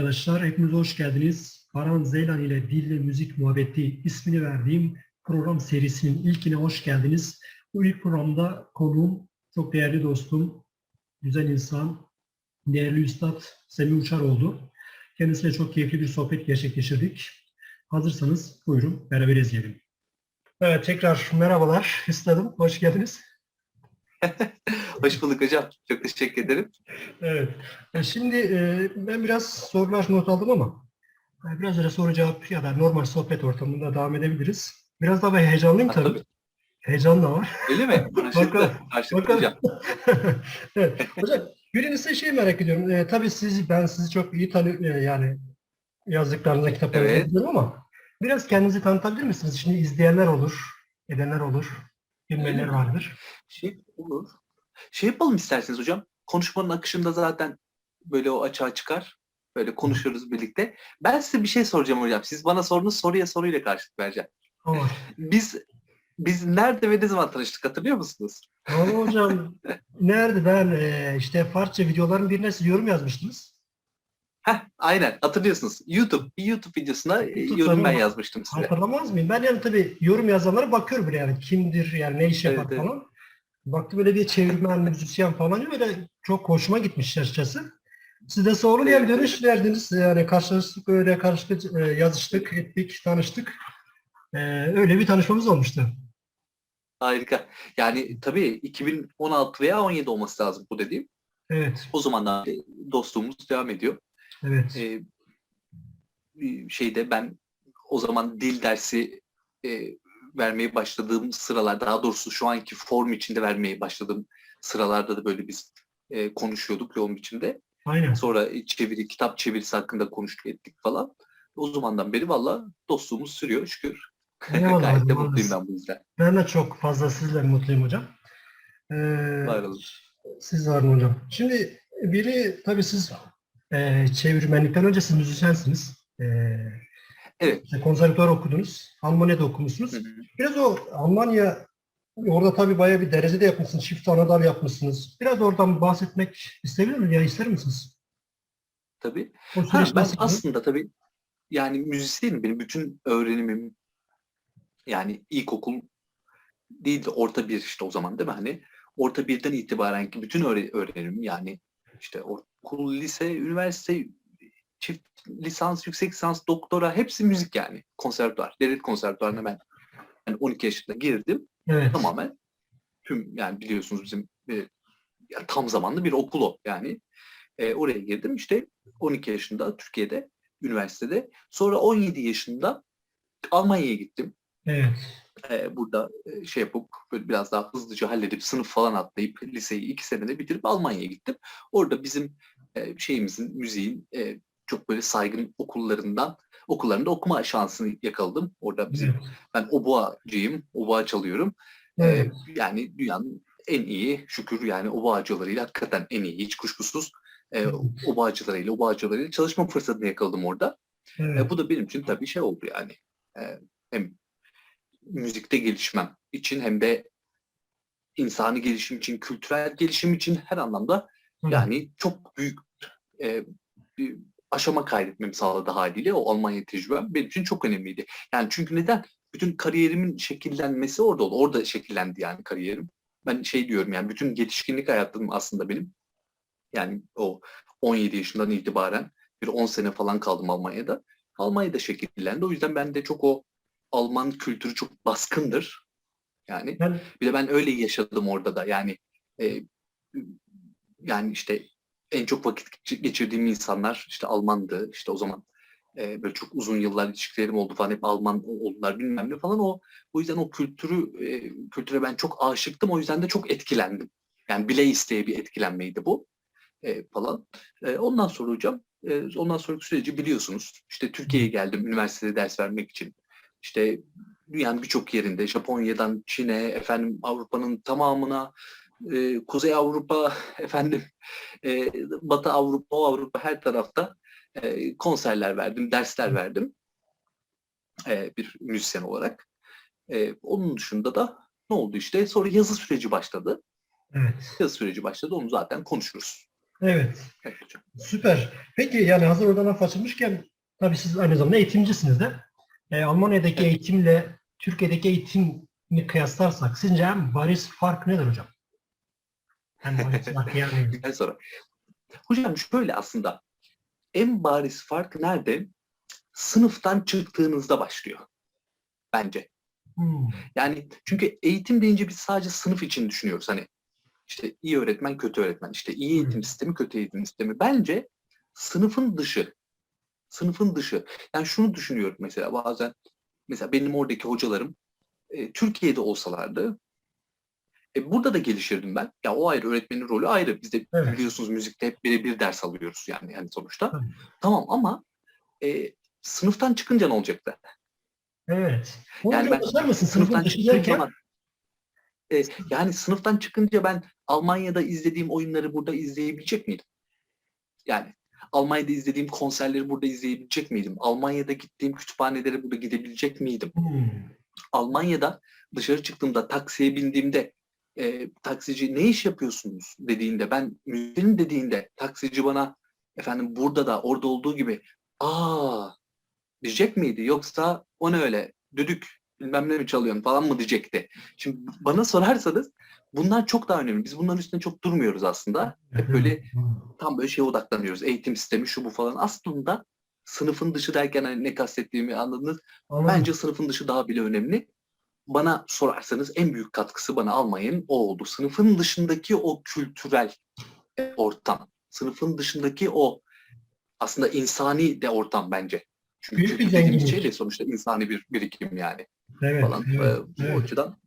arkadaşlar, hepiniz hoş geldiniz. Baran Zeylan ile Dil ve Müzik Muhabbeti ismini verdiğim program serisinin ilkine hoş geldiniz. Bu ilk programda konuğum çok değerli dostum, güzel insan, değerli Üstad Semih Uçar oldu. Kendisiyle çok keyifli bir sohbet gerçekleştirdik. Hazırsanız buyurun beraber izleyelim. Evet, tekrar merhabalar Üstadım, hoş geldiniz. Hoş bulduk hocam. Çok teşekkür ederim. Evet, şimdi ben biraz sorular not aldım ama biraz öyle soru cevap ya da normal sohbet ortamında devam edebiliriz. Biraz daha ben heyecanlıyım tabii. Tabii. Heyecan da var. Öyle mi? Bakalım. Karşılıklı hocam. Evet. Hocam birincisi şey merak ediyorum. Tabii ben sizi çok iyi tanıyorum. Yani yazdıklarınızda, kitaplarınızda Evet. biliyorum ama biraz kendinizi tanıtabilir misiniz? Şimdi izleyenler olur, edenler olur, Öyle bilmeyenler mi? vardır. Olur. Şey yapalım isterseniz hocam. Konuşmanın akışında zaten böyle o açığa çıkar. Böyle konuşuruz birlikte. Ben size bir şey soracağım hocam. Siz bana sorunuz soruyla karşılık vereceğim. Ama Biz nerede ve ne zaman tanıştık hatırlıyor musunuz? Vallahi hocam nerede ben işte Farsça videoların birine siz yorum yazmıştınız. Aynen hatırlıyorsunuz. Bir YouTube videosuna yorum ben YouTube'da yazmıştım size. hatırlamaz mıyım? Ben yani tabii yorum yazanlara bakıyorum böyle yani kimdir yani ne iş Evet, yapar evet. falan. Baktım böyle bir çevirmen, müzisyen falan böyle çok hoşuma gitmiş açıkçası. Siz de sorun yani Evet, evet. dönüş verdiniz yani karşılaştık öyle karşılıklı yazıştık, ettik, tanıştık. Öyle bir tanışmamız olmuştu. Harika. Yani tabii 2016 veya 17 olması lazım bu dediğim. Evet, O zamandan beri dostluğumuz devam ediyor. evet. Ee, şeyde ben o zaman dil dersi e, vermeye başladığım sıralar, daha doğrusu şu anki form içinde vermeye başladığım sıralarda da böyle biz konuşuyorduk yoğun biçimde. Aynen. Sonra kitap çevirisi hakkında konuştuk ettik falan. O zamandan beri valla dostluğumuz sürüyor şükür. Eyvallah Gayet de hocam. Vallahi mutluyum ben bu yüzden. Ben de çok fazla sizle mutluyum hocam. Var olun. Siz var mı hocam? Şimdi biri tabii siz çevirmenlikten önce siz müzisyensiniz. Evet. İşte konservatuvar okudunuz. Almanya'da Hı okumuşsunuz. hı. Biraz o Almanya orada tabii bayağı bir derecede yapmışsınız. Çift anadal yapmışsınız. Biraz oradan bahsetmek istebilir misiniz? Ya ister misiniz? Tabii. O süreç Ben nasıldı? aslında tabii yani müzisyenim. Benim bütün öğrenimim yani ilkokul değil de orta bir işte o zaman değil mi? Hani orta birden itibaren ki bütün öğrenimim yani işte okul, lise, üniversite, çift lisans, yüksek lisans, doktora hepsi müzik yani. Konservatuvar. Devlet konservatuvarına ben yani 12 yaşında girdim. Evet. Tamamen tüm yani biliyorsunuz bizim yani tam zamanlı bir okul o yani. Oraya girdim işte 12 yaşında Türkiye'de, üniversitede. Sonra 17 yaşında Almanya'ya gittim. Evet. Burada şey yapıp böyle biraz daha hızlıca halledip sınıf falan atlayıp liseyi 2 senede bitirip Almanya'ya gittim. Orada bizim şeyimizin, müziğin çok böyle saygın okullarında okuma şansını yakaladım. Orada Evet. ben oboacıyım, oboa çalıyorum. Evet. Yani dünyanın en iyi şükür yani oboacılarıyla hakikaten en iyi hiç kuşkusuz oboacılarıyla çalışma fırsatını yakaladım orada. Evet. Bu da benim için tabii şey oldu yani. Hem müzikte gelişmem için hem de insani gelişim için, kültürel gelişim için her anlamda Evet. yani çok büyük e, bir aşama kaydetmemi sağladı haliyle o Almanya tecrübem benim için çok önemliydi. Yani çünkü neden? Bütün kariyerimin şekillenmesi orada oldu. Orada şekillendi yani kariyerim. Ben şey diyorum yani bütün yetişkinlik hayatım aslında benim. Yani o 17 yaşından itibaren bir 10 sene falan kaldım Almanya'da. Almanya'da şekillendi. O yüzden ben de çok o Alman kültürü çok baskındır. Yani Ben, bir de ben öyle yaşadım orada da. E, yani işte en çok vakit geçirdiğim insanlar işte Almandı. İşte o zaman böyle çok uzun yıllar ilişkilerim oldu falan hep Alman oldular bilmem ne falan o yüzden o kültüre ben çok aşıktım. O yüzden de çok etkilendim. Yani bile isteye bir etkilenmeydi bu falan. Ondan sonra hocam ondan sonraki süreci biliyorsunuz. İşte Türkiye'ye geldim üniversitede ders vermek için. İşte dünyanın birçok yerinde Japonya'dan Çin'e efendim Avrupa'nın tamamına Kuzey Avrupa efendim e, Batı Avrupa, Doğu Avrupa her tarafta konserler verdim, dersler verdim bir müzisyen olarak. Onun dışında da ne oldu işte? Sonra yazı süreci başladı. evet. Yazı süreci başladı. Onu zaten konuşuruz. Evet. Evet hocam. Süper. Peki yani hazır oradan laf açılmışken tabii siz aynı zamanda eğitimcisiniz de. Almanya'daki Evet. eğitimle Türkiye'deki eğitimi kıyaslarsak sizce en bariz fark nedir hocam? En bariz fark yani. Güzel soru. Hocam şöyle aslında en bariz fark nerede? Sınıftan çıktığınızda başlıyor bence. Hmm. Yani çünkü eğitim deyince biz sadece sınıf için düşünüyoruz. Hani işte iyi öğretmen, kötü öğretmen, işte iyi Hmm. eğitim sistemi, kötü eğitim sistemi. Bence sınıfın dışı, sınıfın dışı. Yani şunu düşünüyorum mesela bazen, mesela benim oradaki hocalarım Türkiye'de olsalardı burada da gelişirdim ben. Ya o ayrı, öğretmenin rolü ayrı. Biz de Evet. biliyorsunuz müzikte hep birebir ders alıyoruz yani sonuçta. Tabii. Tamam ama sınıftan çıkınca ne olacaktı? Evet. Onu Yani hocam ben açar mısın? Sınıfın sınıftan dışı çıktığım derken? zaman yani sınıftan çıkınca ben Almanya'da izlediğim oyunları burada izleyebilecek miydim? Yani Almanya'da izlediğim konserleri burada izleyebilecek miydim? Almanya'da gittiğim kütüphanelere burada gidebilecek miydim? Hmm. Almanya'da dışarı çıktığımda taksiye bindiğimde taksici ne iş yapıyorsunuz dediğinde, ben müzisyenim dediğinde taksici bana efendim burada da orada olduğu gibi aa diyecek miydi, yoksa o ne öyle düdük bilmem ne mi çalıyorsun falan mı diyecekti. Şimdi bana sorarsanız bunlar çok daha önemli. Biz bunların üstünde çok durmuyoruz aslında. Evet, Hep evet. böyle tam böyle şeye odaklanıyoruz. Eğitim sistemi şu bu falan. Aslında sınıfın dışı derken hani ne kastettiğimi anladınız. Bence Anladım. sınıfın dışı daha bile önemli. Bana sorarsanız en büyük katkısı bana Almanya'nın o oldu. Sınıfın dışındaki o kültürel ortam. Sınıfın dışındaki o aslında insani de ortam bence. Çünkü Büyük bir kültür dediğimiz şey de zenginlik. sonuçta insani bir birikim yani Evet, falan. evet, O evet. açıdan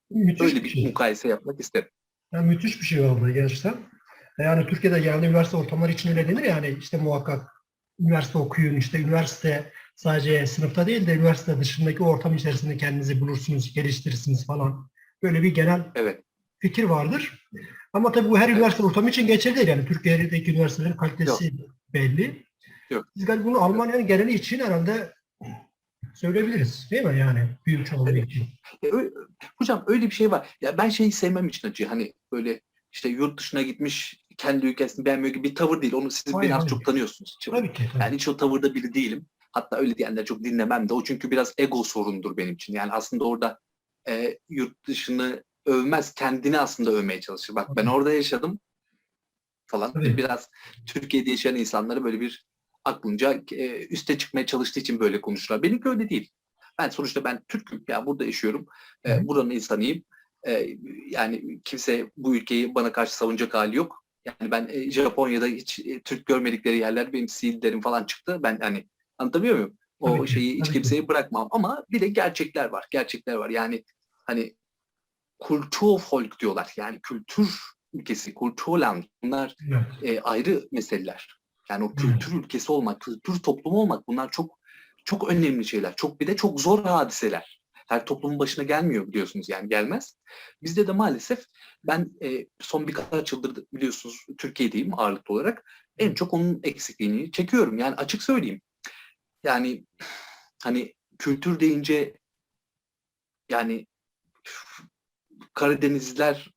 Müthiş öyle bir bir şey. mukayese yapmak isterim. Yani müthiş bir şey oldu gerçekten. Yani Türkiye'de genelde üniversite ortamları için öyle denir yani işte muhakkak üniversite okuyun, işte üniversite sadece sınıfta değil de üniversite dışındaki ortam içerisinde kendinizi bulursunuz, geliştirirsiniz falan. Böyle bir genel Evet, fikir vardır. Ama tabii bu her evet. üniversite ortamı için geçerli değil. Yani Türkiye'deki üniversitelerin Yok, kalitesi belli. yok, Biz galiba bunu yok. Almanya'nın geneli için herhalde söyleyebiliriz. Değil mi yani? Büyük çoğunluğu Evet. için. Hocam öyle bir şey var. Ya ben şeyi sevmem için acı. Hani böyle işte yurt dışına gitmiş kendi ülkesini beğenmiyor gibi bir tavır değil. Onu siz Hayır, beni az çok hayır. tanıyorsunuz. Tabii ki. Tabii. Yani hiç o tavırda biri değilim. Hatta öyle diyenleri çok dinlemem de. O çünkü biraz ego sorundur benim için. Yani aslında orada yurt dışını övmez, kendini aslında övmeye çalışır. Bak ben orada yaşadım falan. Tabii. Biraz Türkiye'de yaşayan insanları böyle bir aklınca üste çıkmaya çalıştığı için böyle konuşurlar. Benimki öyle değil. Sonuçta ben Türk'üm. Ya burada yaşıyorum. Hı hı. Buranın insanıyım. Yani kimse bu ülkeyi bana karşı savunacak hali yok. Yani ben Japonya'da hiç Türk görmedikleri yerler benim sivilderim falan çıktı. Ben hani anlatabiliyor muyum? Tabii O ki. şeyi hiç Tabii ki. kimseye bırakmam. Ama bir de gerçekler var. Gerçekler var. Yani hani Kulturvolk diyorlar. Yani kültür ülkesi, Kulturland. Bunlar Evet. ayrı meseleler. Yani o Evet. kültür ülkesi olmak, kültür toplumu olmak, bunlar çok çok önemli şeyler. Çok bir de çok zor hadiseler. Her toplumun başına gelmiyor biliyorsunuz, yani gelmez. Bizde de maalesef ben son birkaç yıldır biliyorsunuz Türkiye'deyim ağırlıklı olarak. En çok onun eksikliğini çekiyorum. Yani açık söyleyeyim. Yani hani kültür deyince yani Karadenizliler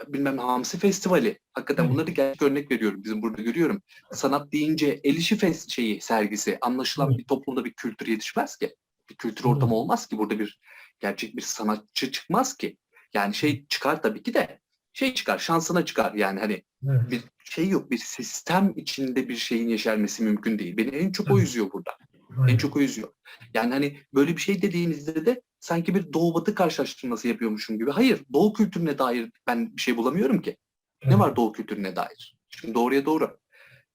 bilmem Hamsi Festivali. Hakikaten Evet. bunları gerçek örnek veriyorum. Bizim burada görüyorum. Sanat deyince el işi şeyi sergisi. Anlaşılan Evet. bir toplumda bir kültür yetişmez ki. Bir kültür ortamı Anladım. olmaz ki. Burada bir gerçek bir sanatçı çıkmaz ki. Yani şey çıkar tabii ki de şey çıkar, şansına çıkar. Yani hani Evet. bir şey yok, bir sistem içinde bir şeyin yeşermesi mümkün değil. Beni en çok o Tabii. üzüyor burada. En Aynen. çok o üzüyor. Yani hani böyle bir şey dediğinizde de sanki bir doğu batı karşılaştırması yapıyormuşum gibi. Hayır, doğu kültürüne dair ben bir şey bulamıyorum ki. Ne Tabii. var doğu kültürüne dair? Şimdi doğruya doğru.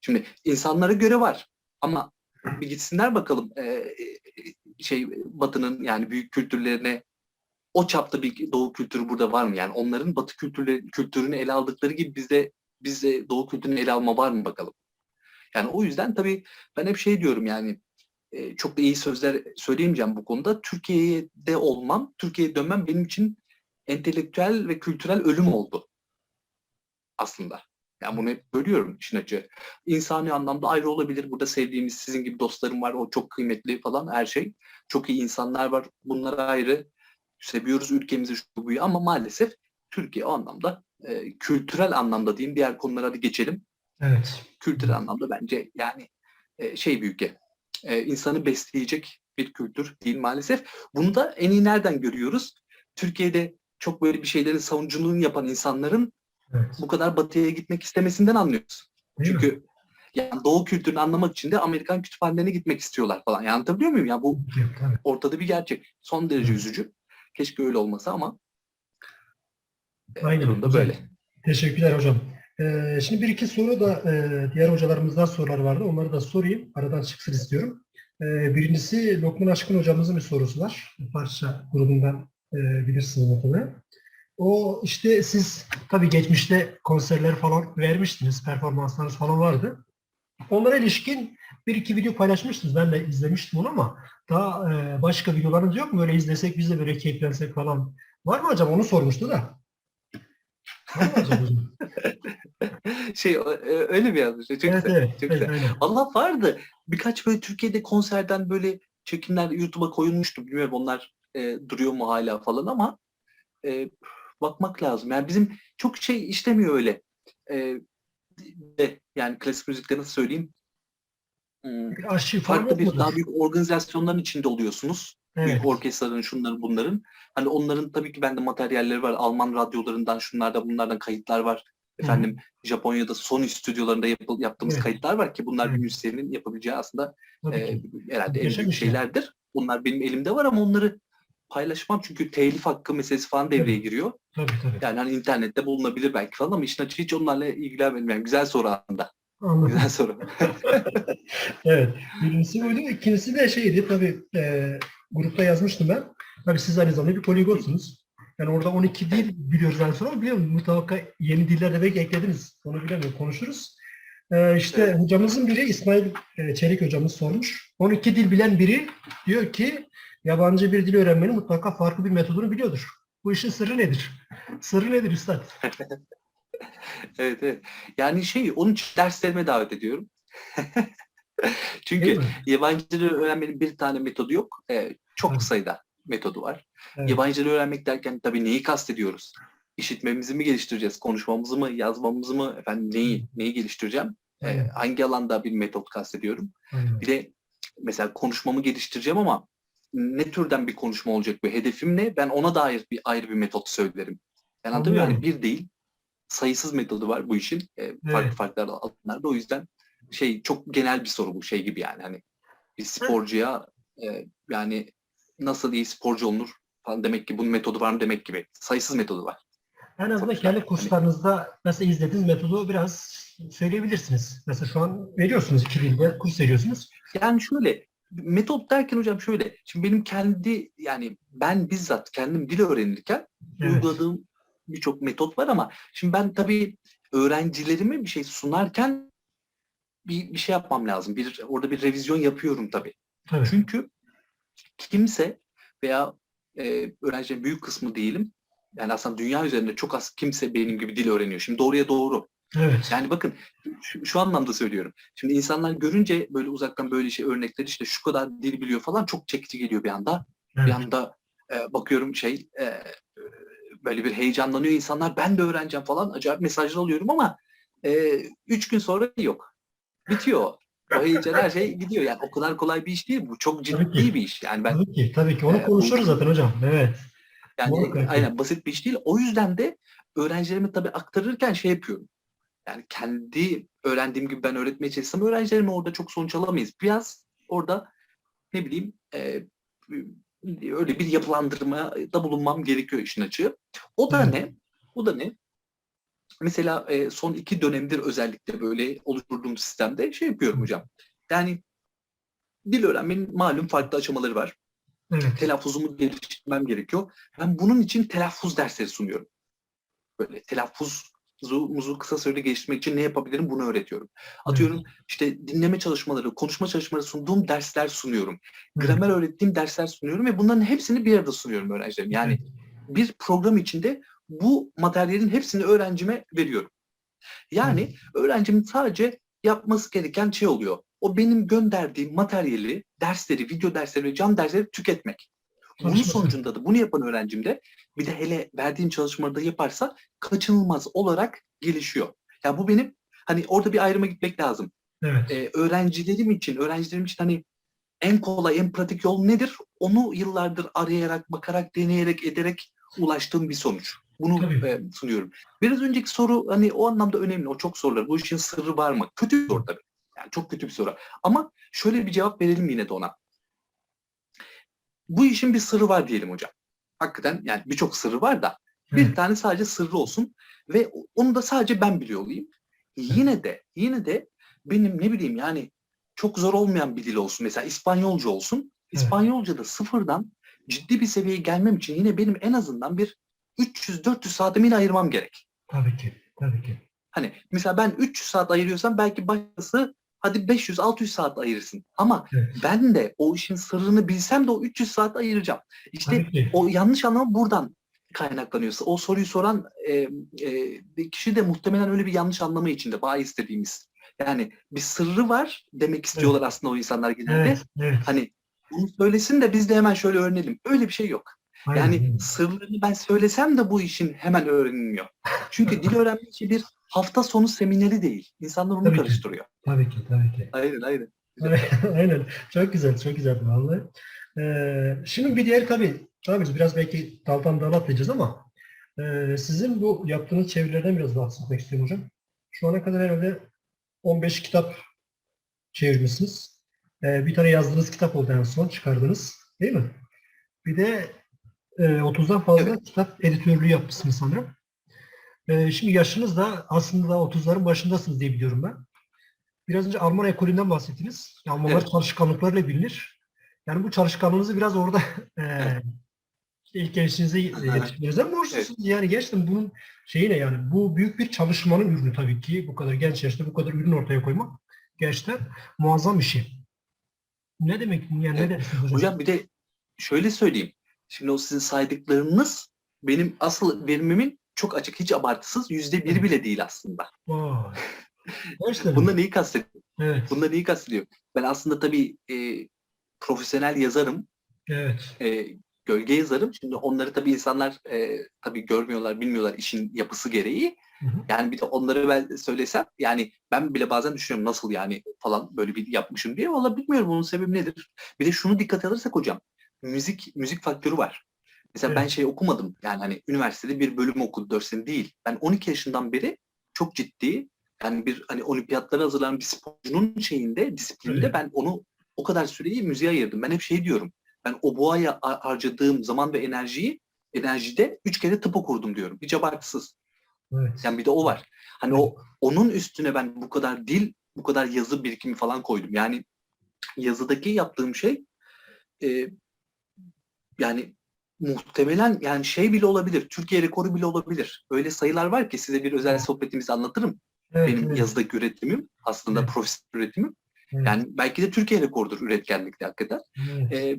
Şimdi insanlara göre var. Ama bir gitsinler bakalım şey batının yani büyük kültürlerine, o çapta bir doğu kültürü burada var mı? Yani onların batı kültürünü ele aldıkları gibi bizde doğu kültürünü ele alma var mı bakalım? Yani o yüzden tabii ben hep şey diyorum yani çok da iyi sözler söyleyemeyeceğim bu konuda. Türkiye'de olmam, Türkiye'ye dönmem benim için entelektüel ve kültürel ölüm oldu aslında. Yani bunu hep görüyorum işin açığı. İnsani anlamda ayrı olabilir. Burada sevdiğimiz sizin gibi dostlarım var. O çok kıymetli falan her şey. Çok iyi insanlar var. Bunlara ayrı. Seviyoruz ülkemizi şu buyu ama maalesef Türkiye o anlamda kültürel anlamda diyeyim, diğer konulara hadi geçelim. Evet. Kültürel anlamda bence yani büyük insanı besleyecek bir kültür değil maalesef. Bunu da en iyi nereden görüyoruz? Türkiye'de çok böyle bir şeylerin savunuculuğunu yapan insanların Evet. bu kadar batıya gitmek istemesinden anlıyoruz. Değil mi? Çünkü yani Doğu kültürünü anlamak için de Amerikan kütüphanelerine gitmek istiyorlar falan. Yani anlatabiliyor muyum? Ya bu Tabii. ortada bir gerçek. Son derece Evet. üzücü. Keşke öyle olmasa ama Aynen durumda hocam. böyle. Teşekkürler hocam. Şimdi bir iki soru da diğer hocalarımızdan sorular vardı. Onları da sorayım. Aradan çıksın istiyorum. Birincisi Lokman Aşkın hocamızın bir sorusu var. Parça grubundan bilirsiniz muhtemelen. O işte siz tabii geçmişte konserler falan vermiştiniz. Performanslarınız falan vardı. Onlara ilişkin bir iki video paylaşmıştınız. Ben de izlemiştim onu ama daha başka videolarınız yok mu? Böyle izlesek biz de böyle keyiflensek falan. Var mı hocam? Onu sormuştu da. Var mı acaba hocam? Öyle bir yazmış. Çok Evet, güzel. evet. Çok Evet, güzel. aynen. Allah vardı. Birkaç böyle Türkiye'de konserden böyle çekimler YouTube'a koyulmuştu. Bilmiyorum onlar duruyor mu hala falan ama e, bakmak lazım. Yani bizim çok şey işlemiyor öyle. E, yani klasik müzikte nasıl söyleyeyim? Bir arşiv falan Farklı yok bir daha mudur? büyük organizasyonların içinde oluyorsunuz. Büyük Evet. orkestraların şunların bunların. Hani onların tabii ki bende materyalleri var. Alman radyolarından şunlardan bunlardan kayıtlar var. Hı hı. Efendim Japonya'da Sony stüdyolarında yaptığımız Evet. kayıtlar var ki bunlar bir Evet. müzisyenin yapabileceği aslında Tabii ki. herhalde en Muhteşem büyük işler. şeylerdir. Bunlar benim elimde var ama onları paylaşmam çünkü telif hakkı meselesi falan devreye Tabii. giriyor. Tabii, tabii. Yani hani internette bulunabilir belki falan ama işin açığı hiç onlarla ilgilenmedim. Yani güzel soru aslında. Güzel Anladım. soru. Evet. Birincisi buydu. İkincisi de şeydi tabii grupta yazmıştım ben. Tabii siz aynı zamanda bir poligonsunuz. Yani orada 12 Evet. dil biliyoruz ben sonra. Biliyor musun? Mutlaka yeni diller de belki eklediniz. Onu bilemiyorum. Konuşuruz. İşte Evet. hocamızın biri İsmail Çelik hocamız sormuş. 12 dil bilen biri diyor ki yabancı bir dil öğrenmenin mutlaka farklı bir metodunu biliyordur. Bu işin sırrı nedir? Sırrı nedir üstad? Evet, evet. Yani onun için derslerime davet ediyorum. Değil Çünkü mi? yabancı dil öğrenmenin bir tane metodu yok. Çok Tabii. sayıda metodu var. Evet. Yabancı dil öğrenmek derken tabii neyi kastediyoruz? İşitmemizi mi geliştireceğiz? Konuşmamızı mı? Yazmamızı mı? Efendim neyi geliştireceğim? Aynen. Hangi alanda bir metot kastediyorum? Bir Aynen. de mesela konuşmamı geliştireceğim ama ne türden bir konuşma olacak? Bir hedefim ne? Ben ona dair ayrı bir metot söylerim. Yani anlatabiliyor muyum? Yani Anlıyorum. bir değil, sayısız metodu var bu işin. Farklı Evet. farklı alanlarda. O yüzden çok genel bir soru bu gibi yani. Hani bir sporcuya yani nasıl iyi sporcu olunur falan demek ki bunun metodu var mı demek gibi. Sayısız metodu var En azından sonuçta. kendi Hani kurslarınızda mesela izlediğiniz metodu biraz söyleyebilirsiniz. Mesela şu an veriyorsunuz iki dilde kurs veriyorsunuz. yani şöyle metot derken hocam şimdi benim kendi yani ben bizzat kendim dil öğrenirken Evet. uyguladığım birçok metot var ama şimdi ben tabii öğrencilerime bir şey sunarken bir şey yapmam lazım. Orada bir revizyon yapıyorum tabii. Tabii. Çünkü kimse veya öğrencilerin büyük kısmı diyelim. Yani aslında dünya üzerinde çok az kimse benim gibi dil öğreniyor. Şimdi doğruya doğru. Evet. Yani bakın şu anlamda söylüyorum. Şimdi insanlar görünce böyle uzaktan böyle örnekler işte şu kadar dil biliyor falan çok çekici geliyor bir anda. Bir Evet. anda bakıyorum böyle bir heyecanlanıyor insanlar. Ben de öğreneceğim falan. Acayip mesajlar alıyorum ama 3 gün sonra yok. Bitiyor. O heyecan her şey gidiyor. Yani o kadar kolay bir iş değil. Bu çok Tabii ciddi ki. bir iş. Yani ben Tabii ki. Tabii ki. Onu bu konuşuruz zaten hocam. Evet. yani Muhakkak ki. aynen basit bir iş değil. O yüzden de öğrencilerime tabii aktarırken yapıyorum. Yani kendi öğrendiğim gibi ben öğretmeye çalışsam öğrencilerime orada çok sonuç alamayız. Biraz orada ne bileyim öyle bir yapılandırmada bulunmam gerekiyor işin açığı. O da Evet. ne? O da ne? Mesela son 2 dönemdir özellikle böyle oluşturduğum sistemde yapıyorum hocam. Yani dil öğrenmenin malum farklı aşamaları var. Evet. Telaffuzumu geliştirmem gerekiyor. Ben bunun için telaffuz dersleri sunuyorum. Böyle telaffuzumuzu kısa sürede geliştirmek için ne yapabilirim bunu öğretiyorum. Evet. Atıyorum işte dinleme çalışmaları, konuşma çalışmaları sunduğum dersler sunuyorum. Evet. Gramer öğrettiğim dersler sunuyorum ve bunların hepsini bir arada sunuyorum öğrencilerim. Yani Evet. bir program içinde bu materyalin hepsini öğrencime veriyorum. Evet. Yani öğrencimin sadece yapması gereken oluyor. O benim gönderdiğim materyali, dersleri, video dersleri ve can dersleri tüketmek. Bunun Çalışması. sonucunda da bunu yapan öğrencim de bir de hele verdiğim çalışmaları da yaparsa kaçınılmaz olarak gelişiyor. Ya bu benim hani orada bir ayrıma gitmek lazım. Evet. Öğrencilerim için hani en kolay, en pratik yol nedir? Onu yıllardır arayarak, bakarak, deneyerek, ederek ulaştığım bir sonuç. Bunu Tabii. sunuyorum. Biraz önceki soru hani o anlamda önemli. O çok sorular. Bu işin sırrı var mı? Kötü bir soru tabii. Yani çok kötü bir soru. Ama şöyle bir cevap verelim yine de ona. Bu işin bir sırrı var diyelim hocam. Hakikaten yani birçok sırrı var da bir Evet. tane sadece sırrı olsun ve onu da sadece ben biliyor olayım. Yine de benim ne bileyim yani çok zor olmayan bir dil olsun. Mesela İspanyolca olsun. Evet. İspanyolca'da sıfırdan ciddi bir seviyeye gelmem için yine benim en azından bir 300-400 saatimi yine ayırmam gerek. Tabii ki. Tabii ki. Hani mesela ben 300 saat ayırıyorsam belki başkası hadi 500-600 saat ayırırsın. Ama Evet. ben de o işin sırrını bilsem de o 300 saat ayıracağım. İşte Tabii ki. o yanlış anlama buradan kaynaklanıyorsa. O soruyu soran kişi de muhtemelen öyle bir yanlış anlama içinde. Bağ istediğimiz. Yani bir sırrı var demek Evet. istiyorlar aslında o insanlar genelde. Evet. Evet. Hani bunu söylesin de biz de hemen şöyle öğrenelim. Öyle bir şey yok. Aynen. Yani Aynen. sırlarını ben söylesem de bu işin hemen öğrenilmiyor. Çünkü dil öğrenmek için bir hafta sonu semineri değil. İnsanlar onu Tabii ki. karıştırıyor. Tabii ki. Tabii ki. Aynen. Güzel. Aynen. Çok güzel. Çok güzel vallahi. Şimdi bir diğer tabii biz biraz belki daldan dala atlayacağız ama sizin bu yaptığınız çevirilerden biraz bahsetmek istiyorum hocam. Şu ana kadar herhalde 15 kitap çevirmişsiniz. Bir tane yazdığınız kitap oldu en son çıkardınız. Değil mi? Bir de 30'dan fazla Evet. kitap editörlüğü yapmışsınız sanırım. Şimdi yaşınız da aslında 30'ların başındasınız diye biliyorum ben. Biraz önce Alman ekolünden bahsettiniz. Almanlar Evet. çalışkanlıklarıyla bilinir. Yani bu çalışkanlığınızı biraz orada Evet. işte ilk gençliğinize yetişmenize Evet. borçlusunuz. Yani gerçekten bunun şeyi ne yani? Bu büyük bir çalışmanın ürünü tabii ki. Bu kadar genç yaşta bu kadar ürün ortaya koymak gerçekten muazzam bir şey. Ne demek? Yani ne Evet. dersiniz hocam? Hocam bir de şöyle söyleyeyim. Şimdi o sizin saydıklarınız benim asıl verimimin çok açık, hiç abartısız %1 Evet. bile değil aslında. Vay. Gerçekten mi? Bunda neyi kastediyorum? Evet. Bunda neyi kastediyorum? Ben aslında tabii profesyonel yazarım. Evet. e, Gölge yazarım. Şimdi onları tabii insanlar tabii görmüyorlar, bilmiyorlar işin yapısı gereği. Hı hı. Yani bir de onları ben söylesem yani ben bile bazen düşünüyorum nasıl yani falan böyle bir yapmışım diye. Valla bilmiyorum bunun sebebi nedir. Bir de şunu dikkate alırsak hocam müzik faktörü var. Mesela ben Evet. şey okumadım yani hani üniversitede bir bölüm okudum 4 sene değil. Ben 12 yaşından beri çok ciddi yani bir hani olimpiyatlara hazırlanan bir sporcunun disiplininde Evet. ben onu o kadar süreyi müziğe ayırdım. Ben hep şey diyorum. Ben o boğaya harcadığım zaman ve enerjide 3 kere tıp okurdum diyorum. Hiç abartısız. Evet. Yani bir de o var. Hani Evet. onun üstüne ben bu kadar bu kadar yazı birikimi falan koydum. Yani yazıdaki yaptığım şey e, yani muhtemelen yani şey bile olabilir. Türkiye rekoru bile olabilir. Öyle sayılar var ki size bir özel sohbetimizde anlatırım. Evet. Benim Evet. yazıdaki üretimim aslında Evet. profesyonel üretimim. Evet. Yani belki de Türkiye rekordur üretkenlikte hakikaten. Evet.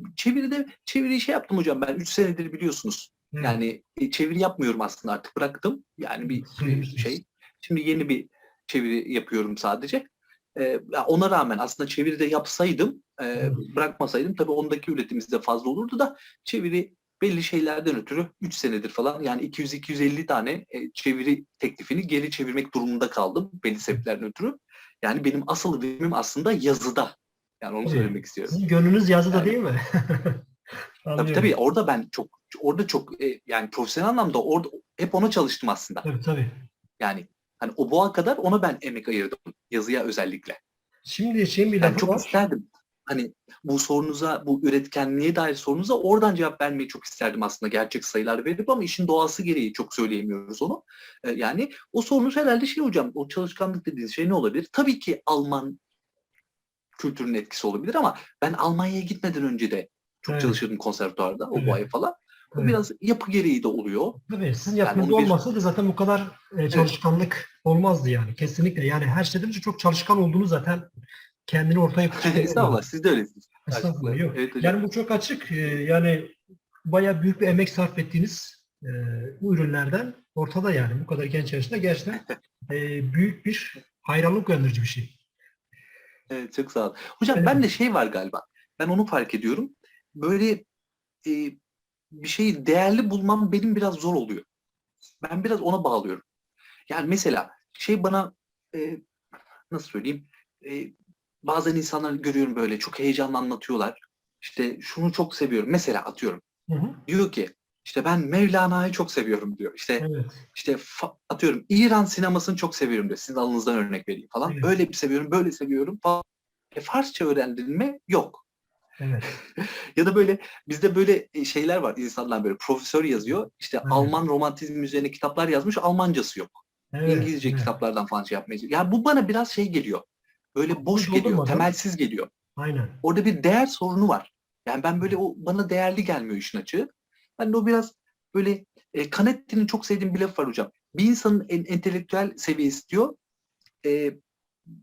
Çeviriyi şey yaptım hocam ben 3 senedir biliyorsunuz. Evet. Yani çeviri yapmıyorum aslında artık bıraktım. Yani bir Söylemiştiniz. şey. Şimdi yeni bir çeviri yapıyorum sadece. Ya ona rağmen aslında çeviri de yapsaydım, Evet. bırakmasaydım tabii ondaki üretimimiz de fazla olurdu da çeviri belli şeylerden ötürü 3 senedir falan yani 200-250 tane çeviri teklifini geri çevirmek durumunda kaldım belli sebeplerden ötürü. Yani benim asıl verimim aslında yazıda. Yani onu Tabii. söylemek istiyorum. Sizin gönlünüz yazıda Yani değil mi? tabii Anlıyorum. orada ben çok yani profesyonel anlamda orada hep ona çalıştım aslında. Tabii tabii. Yani hani o boğa kadar ona ben emek ayırdım yazıya özellikle. Şimdi şeyin bir Yani lafı çok var. isterdim. Hani bu sorunuza, bu üretkenliğe dair sorunuza oradan cevap vermeyi çok isterdim aslında gerçek sayılar verip ama işin doğası gereği çok söyleyemiyoruz onu. Yani o sorunuz herhalde şey hocam, o çalışkanlık dediğiniz şey ne olabilir? Tabii ki Alman kültürünün etkisi olabilir ama ben Almanya'ya gitmeden önce de çok Evet. çalışırdım konservatuvarda, o bu Evet. ay falan. O Evet. biraz yapı gereği de oluyor. Tabii sizin Yani yapınızda onu bir olmasaydı zaten bu kadar evet, çalışkanlık olmazdı yani. Kesinlikle. Yani her şeyden önce çok çalışkan olduğunu zaten kendini ortaya çıkarıyor estağfurullah yani. siz de öylesiniz Estağfurullah karşılıklı. yok. Evet hocam. Yani bu çok açık. Yani bayağı büyük bir emek sarf ettiğiniz bu ürünlerden ortada yani. Bu kadar genç yaşta gerçekten büyük bir hayranlık uyandırıcı bir şey. Evet, çok sağ olun. Hocam ben de Evet. şey var galiba. Ben onu fark ediyorum. Böyle e, bir şeyi değerli bulmam benim biraz zor oluyor. Ben biraz ona bağlıyorum. Yani mesela şey bana nasıl söyleyeyim, e, bazen insanlar görüyorum böyle çok heyecanlı anlatıyorlar. İşte şunu çok seviyorum. Mesela atıyorum. Hı hı. Diyor ki işte ben Mevlana'yı çok seviyorum diyor. Evet. İşte atıyorum İran sinemasını çok seviyorum diyor. Sizin alanınızdan örnek vereyim falan. Evet. Öyle bir seviyorum, böyle seviyorum falan. Farsça öğrendin mi? Yok. Evet. Ya da böyle bizde böyle şeyler var. İnsanlar böyle profesör yazıyor. İşte Aynen. Alman romantizmi üzerine kitaplar yazmış. Almancası yok. Evet. İngilizce Evet. kitaplardan falan şey yapmaya çalışıyor. Yani bu bana biraz şey geliyor. Böyle Bunu boş geliyor, doldurmadan. temelsiz geliyor. Aynen. Orada bir değer sorunu var. Yani ben böyle o bana değerli gelmiyor işin açığı. Ben de o biraz böyle Canetti'nin çok sevdiğim bir laf var hocam. Bir insanın entelektüel seviyesi diyor e,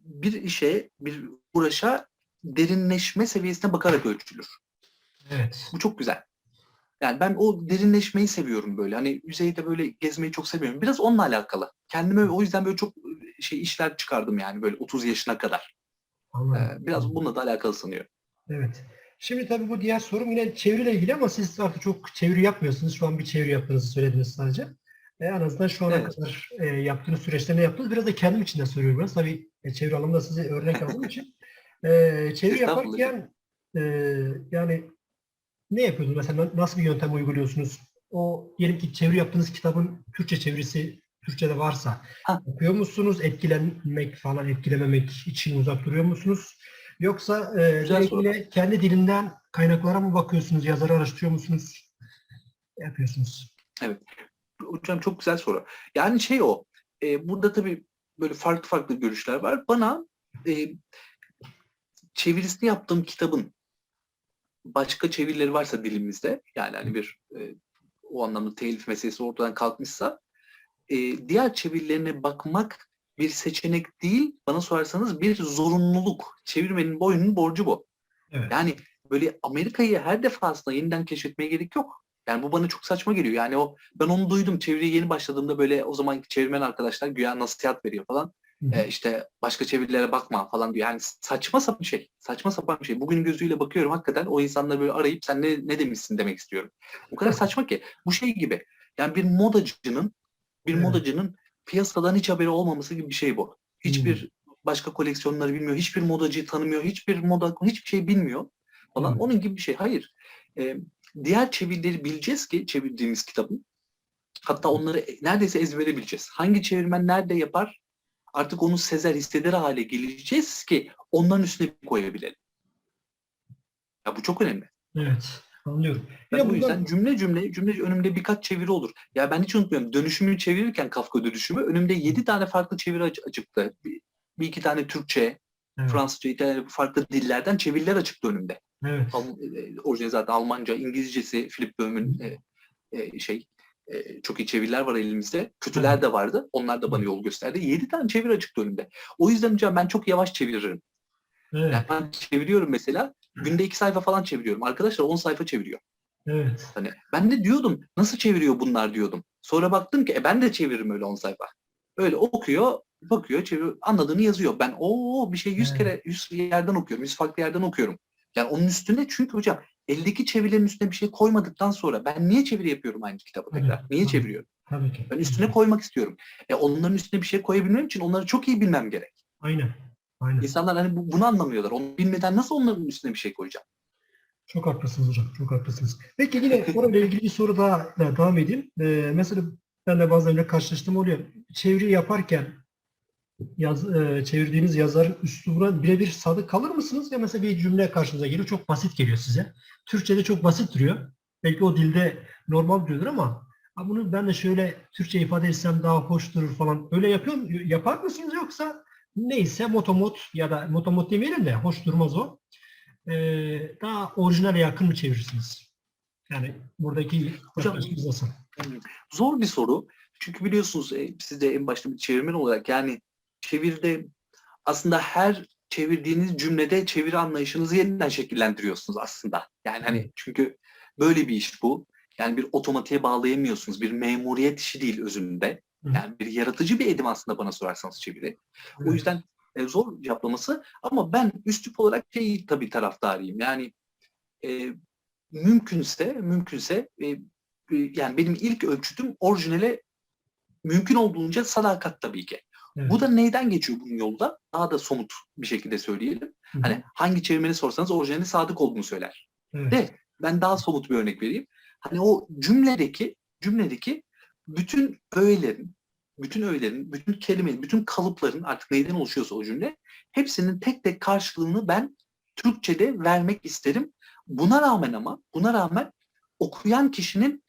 bir işe, bir uğraşa derinleşme seviyesine bakarak ölçülür. Evet. Bu çok güzel. Yani ben o derinleşmeyi seviyorum böyle. Hani yüzeyde böyle gezmeyi çok seviyorum. Biraz onunla alakalı. Kendime o yüzden böyle çok şey işler çıkardım yani böyle 30 yaşına kadar. Anladım. Biraz bununla da alakalı sanıyor. Evet. Şimdi tabii bu diğer sorum yine çeviriyle ilgili ama siz artık çok çeviri yapmıyorsunuz. Şu an bir çeviri yaptığınızı söylediniz sadece. En azından şu ana Evet. kadar yaptığınız süreçte ne yaptınız? Biraz da kendim için de soruyorum. Biraz. Tabii çeviri alanında sizi örnek aldığım için. Çeviri Estağfurullah hocam. yaparken e, yani ne yapıyordunuz? Mesela nasıl bir yöntem uyguluyorsunuz? O diyelim ki çeviri yaptığınız kitabın Türkçe çevirisi Türkçe'de varsa Ha, yapıyor musunuz? Etkilenmek falan etkilememek için uzak duruyor musunuz? Yoksa güzel direkt soru. yine kendi dilinden kaynaklara mı bakıyorsunuz? Yazarı araştırıyor musunuz? Ne yapıyorsunuz? Evet. Hocam çok güzel soru. Yani şey o. Burada tabii böyle farklı farklı görüşler var. Bana e, çevirisini yaptığım kitabın başka çevirileri varsa dilimizde yani hani bir o anlamda telif meselesi ortadan kalkmışsa diğer çevirilerine bakmak bir seçenek değil, bana sorarsanız bir zorunluluk. Çevirmenin boynunun borcu bu. Evet. Yani böyle Amerika'yı her defasında yeniden keşfetmeye gerek yok. Yani bu bana çok saçma geliyor. Yani ben onu duydum. Çeviriye yeni başladığımda böyle o zamanki çevirmen arkadaşlar güya nasihat veriyor falan. Hı hı. İşte başka çevirilere bakma falan diyor. Yani saçma sapan bir şey. Saçma sapan bir şey. Bugünün gözüyle bakıyorum hakikaten o insanları böyle arayıp sen ne demişsin demek istiyorum. O kadar saçma ki. Bu şey gibi. Yani bir Evet. modacının piyasadan hiç haberi olmaması gibi bir şey bu. Hı. Hiçbir başka koleksiyonları bilmiyor, hiçbir modacıyı tanımıyor, hiçbir şey bilmiyor falan. Evet. Onun gibi bir şey. Hayır. Ee, Diğer çevirileri bileceğiz ki çevirdiğimiz kitabın. Hatta onları neredeyse ezbere bileceğiz. Hangi çevirmen nerede yapar? Artık onu sezer, hisseder hale geleceğiz ki onların üstüne koyabilelim. Ya bu çok önemli. Evet. Anlıyorum. Ben Yine o yüzden buradan cümle önümde birkaç çeviri olur. Ya ben hiç unutmuyorum. Dönüşümü çevirirken Kafka dönüşümü önümde 7 tane farklı çeviri açıktı. Bir iki tane Türkçe, evet. Fransızca, İtalyanca farklı dillerden çeviriler açıktı önümde. Evet. Orijinal zaten Almanca, İngilizcesi Philip Böhm'ün çok iyi çeviriler var elimizde. Evet. Kötüler de vardı. Onlar da bana yol gösterdi. 7 tane çeviri açıktı önümde. O yüzden hocam ben çok yavaş çeviririm. Yani Evet. ben çeviriyorum mesela. Günde 2 sayfa falan çeviriyorum. Arkadaşlar 10 sayfa çeviriyor. Evet. Hani ben de diyordum nasıl çeviriyor bunlar diyordum. Sonra baktım ki ben de çeviririm öyle 10 sayfa. Öyle okuyor, bakıyor, çeviriyor, anladığını yazıyor. Ben bir şey 100 Evet. kere 100 yerden okuyorum. 100 farklı yerden okuyorum. Yani onun üstüne çünkü hocam eldeki çevirilerin üstüne bir şey koymadıktan sonra ben niye çeviri yapıyorum aynı kitabı Tabii. tekrar? Niye Tabii. çeviriyorum? Tabii ki. Ben Tabii üstüne ki. koymak istiyorum. Onların üstüne bir şey koyabilmem için onları çok iyi bilmem gerek. Aynen. Aynen. İnsanlar hani bunu anlamıyorlar. Onu bilmeden nasıl onların üstüne bir şey koyacağım? Çok haklısınız hocam. Çok haklısınız. Peki yine konuyla ilgili bir soru daha devam edeyim. Mesela ben de bazen öyle karşılaştığım oluyor. Çeviri yaparken çevirdiğiniz yazarın üslubuna birebir sadık kalır mısınız? Ya mesela bir cümle karşınıza geliyor. Çok basit geliyor size. Türkçe'de çok basit duruyor. Belki o dilde normal duruyordur ama bunu ben de şöyle Türkçe ifade etsem daha hoş durur falan. Öyle yapar mısınız yoksa neyse motomot ya da motomot demeyelim de hoş durmaz o. Daha orijinale yakın mı çevirirsiniz? Yani buradaki Hocam yaklaşımınız nasıl? zor bir soru. Çünkü biliyorsunuz siz de en başta bir çevirmen olarak yani çeviride aslında her çevirdiğiniz cümlede çeviri anlayışınızı yeniden şekillendiriyorsunuz aslında. Yani hani çünkü böyle bir iş bu. Yani bir otomatiğe bağlayamıyorsunuz. Bir memuriyet işi değil özünde. Hı hı. Yani bir yaratıcı bir edim aslında bana sorarsanız çeviri. O Evet. yüzden zor cevaplaması ama ben üslup olarak tabii taraftarıyım. Yani e, mümkünse yani benim ilk ölçütüm orijinale mümkün olduğunca sadakat tabii ki. Evet. Bu da neyden geçiyor bunun yolda? Daha da somut bir şekilde söyleyelim. Hı hı. Hani hangi çevirmeni sorsanız orijinaline sadık olduğunu söyler. Evet. De ben daha somut bir örnek vereyim. Hani o cümledeki bütün öğelerin, bütün kelimenin, bütün kalıpların artık neyden oluşuyorsa o cümle hepsinin tek tek karşılığını ben Türkçe'de vermek isterim. Buna rağmen okuyan kişinin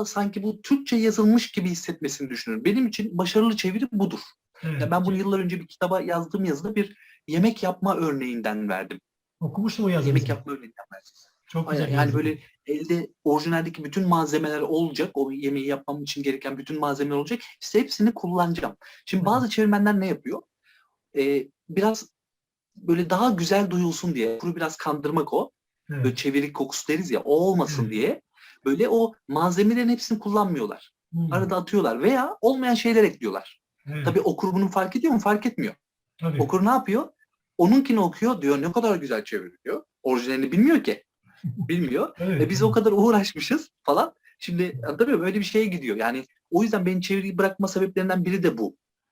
sanki bu Türkçe yazılmış gibi hissetmesini düşünüyorum. Benim için başarılı çeviri budur. Evet. Ya ben bunu yıllar önce bir kitaba yazdığım yazıda bir yemek yapma örneğinden verdim. Okumuştum o yazınızı. Yemek yapma örneğinden verdim. Çok Aynen, güzel yani yazdı. böyle elde orijinaldeki bütün malzemeler olacak. O yemeği yapmam için gereken bütün malzemeler olacak. İşte hepsini kullanacağım. Şimdi bazı çevirmenler ne yapıyor? Biraz böyle daha güzel duyulsun diye, kuru biraz kandırmak o. Evet. Böyle çeviri kokusu deriz ya, o olmasın Evet. diye. Böyle o malzemelerin hepsini kullanmıyorlar. Hmm. Arada atıyorlar veya olmayan şeyler ekliyorlar. Evet. Tabii okur bunu fark ediyor mu? Fark etmiyor. Tabii. Okur ne yapıyor? Onunkini okuyor, diyor ne kadar güzel çeviriyor. Orijinalini bilmiyor ki. Bilmiyor. Evet. Biz o kadar uğraşmışız falan. Şimdi anlatabiliyor muyum? Öyle bir şeye gidiyor. Yani o yüzden benim çeviriyi bırakma sebeplerinden biri de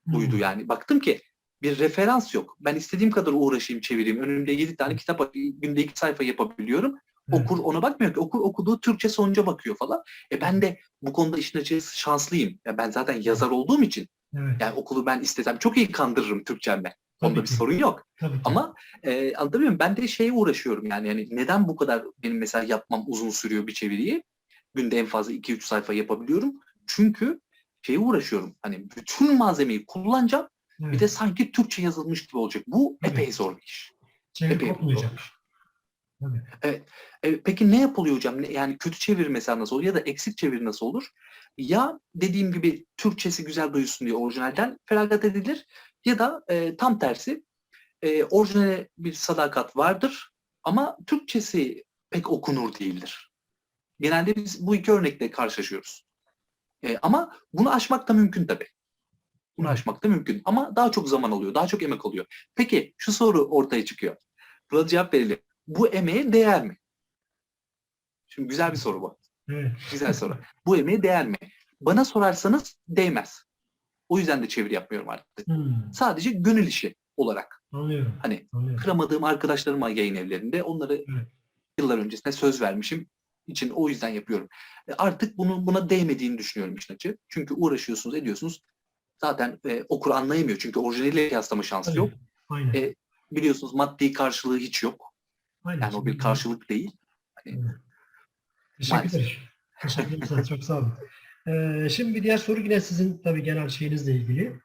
buydu yani. Baktım ki bir referans yok. Ben istediğim kadar uğraşayım, çevireyim. Önümde 7 tane kitap, günde 2 sayfa yapabiliyorum. Evet. Okur ona bakmıyor ki. Okur okuduğu Türkçe sonuca bakıyor falan. Ben de bu konuda işin açıkçası şanslıyım. Ya ben zaten yazar olduğum için Evet. yani okulu ben istesem çok iyi kandırırım Türkçemle. Tabii Onda bir ki. sorun yok. Tabii ki. Ama anlatabiliyor muyum? Ben de şeye uğraşıyorum yani neden bu kadar benim mesela yapmam uzun sürüyor bir çeviriyi? Günde en fazla 2-3 sayfa yapabiliyorum. Çünkü şeye uğraşıyorum. Hani bütün malzemeyi kullanacağım. Evet. Bir de sanki Türkçe yazılmış gibi olacak. Bu Tabii. epey zor bir iş. Çeviri Epey zor kopmayacak. bir iş. Tabii. Evet. Peki ne yapılıyor hocam? Yani kötü çeviri mesela nasıl olur ya da eksik çeviri nasıl olur? Ya dediğim gibi Türkçesi güzel duyulsun diye orijinalden feragat edilir ya da tam tersi orijinale bir sadakat vardır ama Türkçesi pek okunur değildir. Genelde biz bu iki örnekle karşılaşıyoruz. Ama bunu aşmak da mümkün tabii. Bunu Evet. aşmak da mümkün ama daha çok zaman alıyor, daha çok emek oluyor. Peki şu soru ortaya çıkıyor. Buna cevap verelim. Bu emeğe değer mi? Şimdi güzel bir soru bu. Evet. Güzel soru. Bu emeğe değer mi? Bana sorarsanız değmez. O yüzden de çeviri yapmıyorum artık. Sadece gönül işi olarak. Anlıyorum. Hani Anlıyorum. kıramadığım arkadaşlarım var yayın evlerinde. Onları Evet. yıllar öncesinde söz vermişim için o yüzden yapıyorum. Artık buna değmediğini düşünüyorum işin açığı. Çünkü uğraşıyorsunuz, ediyorsunuz. Zaten okur anlayamıyor. Çünkü orijinaliyle kıyaslama şansı Tabii. yok. Aynen. Biliyorsunuz maddi karşılığı hiç yok. Aynen. Yani o bir karşılık değil. Hani, Evet. maalesef. Teşekkürler. Teşekkürler. Çok sağ olun. Şimdi bir diğer soru yine sizin tabii genel şeyinizle ilgili.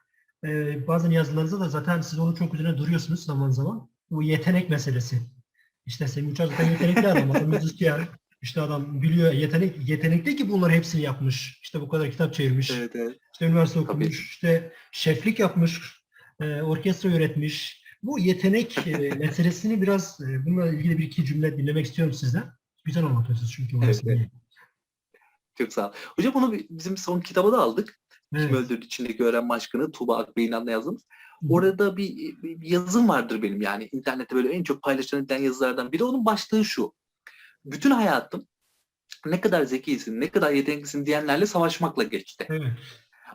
Bazen yazılarınızda da zaten siz onun çok üzerine duruyorsunuz zaman zaman. Bu yetenek meselesi. İşte Semih Uçar zaten yetenekli adam müzisyen. İşte adam biliyor, yetenekli ki bunları hepsini yapmış. İşte bu kadar kitap çevirmiş. Evet, evet. İşte üniversite Tabii. okumuş. İşte şeflik yapmış. Orkestra yönetmiş. Bu yetenek meselesini biraz bununla ilgili bir iki cümle dinlemek istiyorum sizden. Güzel anlatıyorsunuz çünkü orası. Evet, evet. Çok sağ ol. Hocam onu bizim son kitabı da aldık. Kim Evet. Öldürdü İçindeki Öğrenme Aşkını, Tuğba Akbeyin'den yazdığımız. Orada bir yazım vardır benim yani. İnternette böyle en çok paylaşılan yazılardan biri. Onun başlığı şu. Bütün hayatım ne kadar zekisin, ne kadar yeteneklisin diyenlerle savaşmakla geçti. Evet.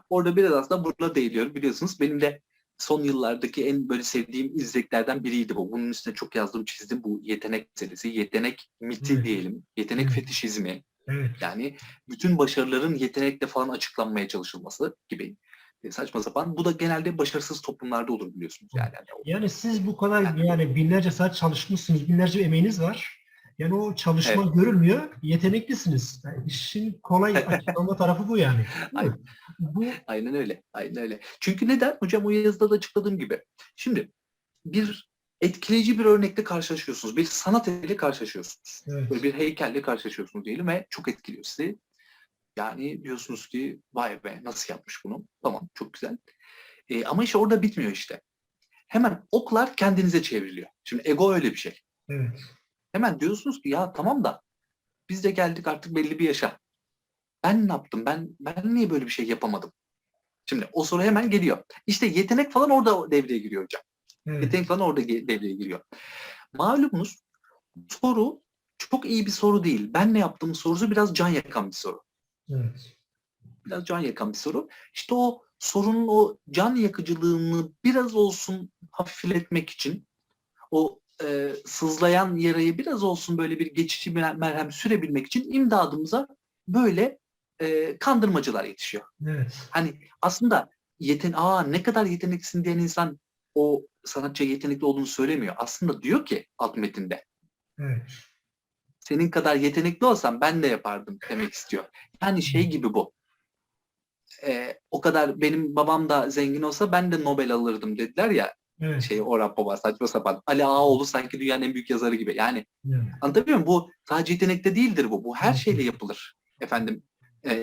Orada biraz aslında buna değiniyorum. Biliyorsunuz benim de son yıllardaki en böyle sevdiğim izleklerden biriydi bu. Bunun üstüne çok yazdım, çizdim. Bu yetenek meselesi, yetenek miti Evet. diyelim, yetenek Evet. fetişizmi. Evet. Yani bütün başarıların yetenekle falan açıklanmaya çalışılması gibi saçma sapan. Bu da genelde başarısız toplumlarda olur biliyorsunuz. Yani siz bu kadar yani binlerce saat çalışmışsınız, binlerce emeğiniz var. Yani o çalışma Evet. görülmüyor, yeteneklisiniz. Yani işin kolay açıklama tarafı bu yani. Aynen, Bu aynen öyle. Aynen öyle. Çünkü neden? Hocam o yazıda da açıkladığım gibi. Şimdi bir etkileyici bir örnekle karşılaşıyorsunuz. Bir sanat eseriyle karşılaşıyorsunuz. evet. Böyle bir heykelle karşılaşıyorsunuz diyelim ve çok etkiliyor sizi. Yani diyorsunuz ki vay be nasıl yapmış bunu? Tamam çok güzel. Ama işte orada bitmiyor işte. Hemen oklar kendinize çevriliyor. Şimdi ego öyle bir şey. Evet. Hemen diyorsunuz ki ya tamam da biz de geldik artık belli bir yaşa. Ben ne yaptım? Ben niye böyle bir şey yapamadım? Şimdi o soru hemen geliyor. İşte yetenek falan orada devreye giriyor hocam. Evet. Yetenek falan orada devreye giriyor. Malumunuz soru çok iyi bir soru değil. Ben ne yaptım sorusu biraz can yakan bir soru. Evet. Biraz can yakan bir soru. İşte o sorunun o can yakıcılığını biraz olsun hafifletmek için, o sızlayan yarayı biraz olsun böyle bir geçici merhem sürebilmek için imdadımıza böyle kandırmacılar yetişiyor. Evet. Hani aslında ne kadar yeteneklisin diyen insan o sanatçıya yetenekli olduğunu söylemiyor. Aslında diyor ki alt metinde, Evet. senin kadar yetenekli olsam ben de yapardım demek istiyor. Yani şey gibi bu. O kadar benim babam da zengin olsa ben de Nobel alırdım dediler ya, Evet. Orhan Baba saçma sapan. Ali Ağaoğlu sanki dünyanın en büyük yazarı gibi. Yani Evet. anlatabiliyor muyum? Bu sadece yetenekte değildir bu. Bu her Evet. şeyle yapılır. Efendim,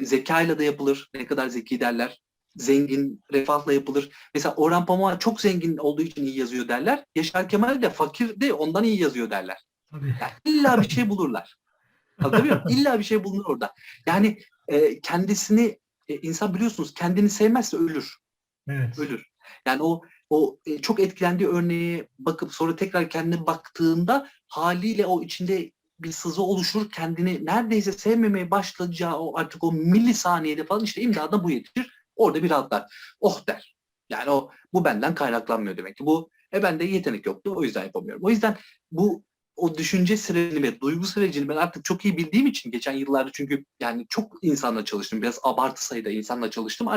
zekayla da yapılır. Ne kadar zeki derler. Zengin, refahla yapılır. Mesela Orhan Pamuk çok zengin olduğu için iyi yazıyor derler. Yaşar Kemal de fakir de ondan iyi yazıyor derler. Tabii. Yani illa bir şey bulurlar. Anlatabiliyor muyum? İlla bir şey bulunur orada. Yani kendisini insan biliyorsunuz kendini sevmezse ölür. Evet. Ölür. Yani o çok etkilendiği örneğe bakıp sonra tekrar kendine baktığında haliyle o içinde bir sızı oluşur. Kendini neredeyse sevmemeye başlayacağı o artık o milisaniyede falan işte imdada bu yetişir. Orada bir rahatlar. Oh der. Yani bu benden kaynaklanmıyor demek ki. Bende yetenek yoktu. O yüzden yapamıyorum. O yüzden o düşünce sürecini ve duygu sürecini ben artık çok iyi bildiğim için geçen yıllarda, çünkü yani çok insanla çalıştım. Biraz abartı sayıda insanla çalıştım.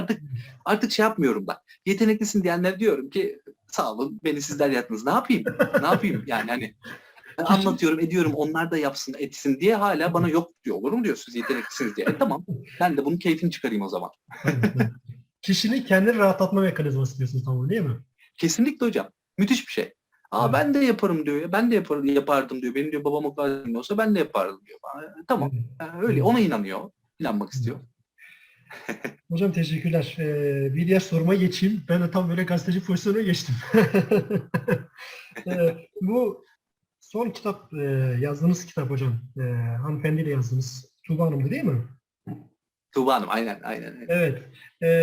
Artık şey yapmıyorum ben. Yeteneklisin diyenler diyorum ki sağ olun, beni sizler yaptınız. Ne yapayım? Ne yapayım? Yani hani ben Kişi, anlatıyorum, ediyorum, onlar da yapsın, etsin diye hala bana yok diyor. Olur mu diyor, siz yeteneklisiniz diye. Tamam. Ben de bunun keyfini çıkarayım o zaman. tabii, tabii. Kişinin kendini rahatlatma mekanizması diyorsunuz, tamam değil mi? Kesinlikle hocam. Müthiş bir şey. Evet. Ben de yaparım diyor ya. Ben de yapardım diyor. Benim diyor babam o kadar zengin olsa ben de yapardım diyor. Tamam. Evet. Öyle. Evet. Ona inanıyor. İnanmak Evet. istiyor. Hocam teşekkürler. Bir diğer soruma geçeyim. Ben de tam böyle gazeteci pozisyonuna geçtim. Bu son kitap, yazdığınız kitap hocam. Hanımefendiyle yazdınız. Tuğba Hanım'dı değil mi? Tuğba Hanım. Aynen. Aynen. Evet.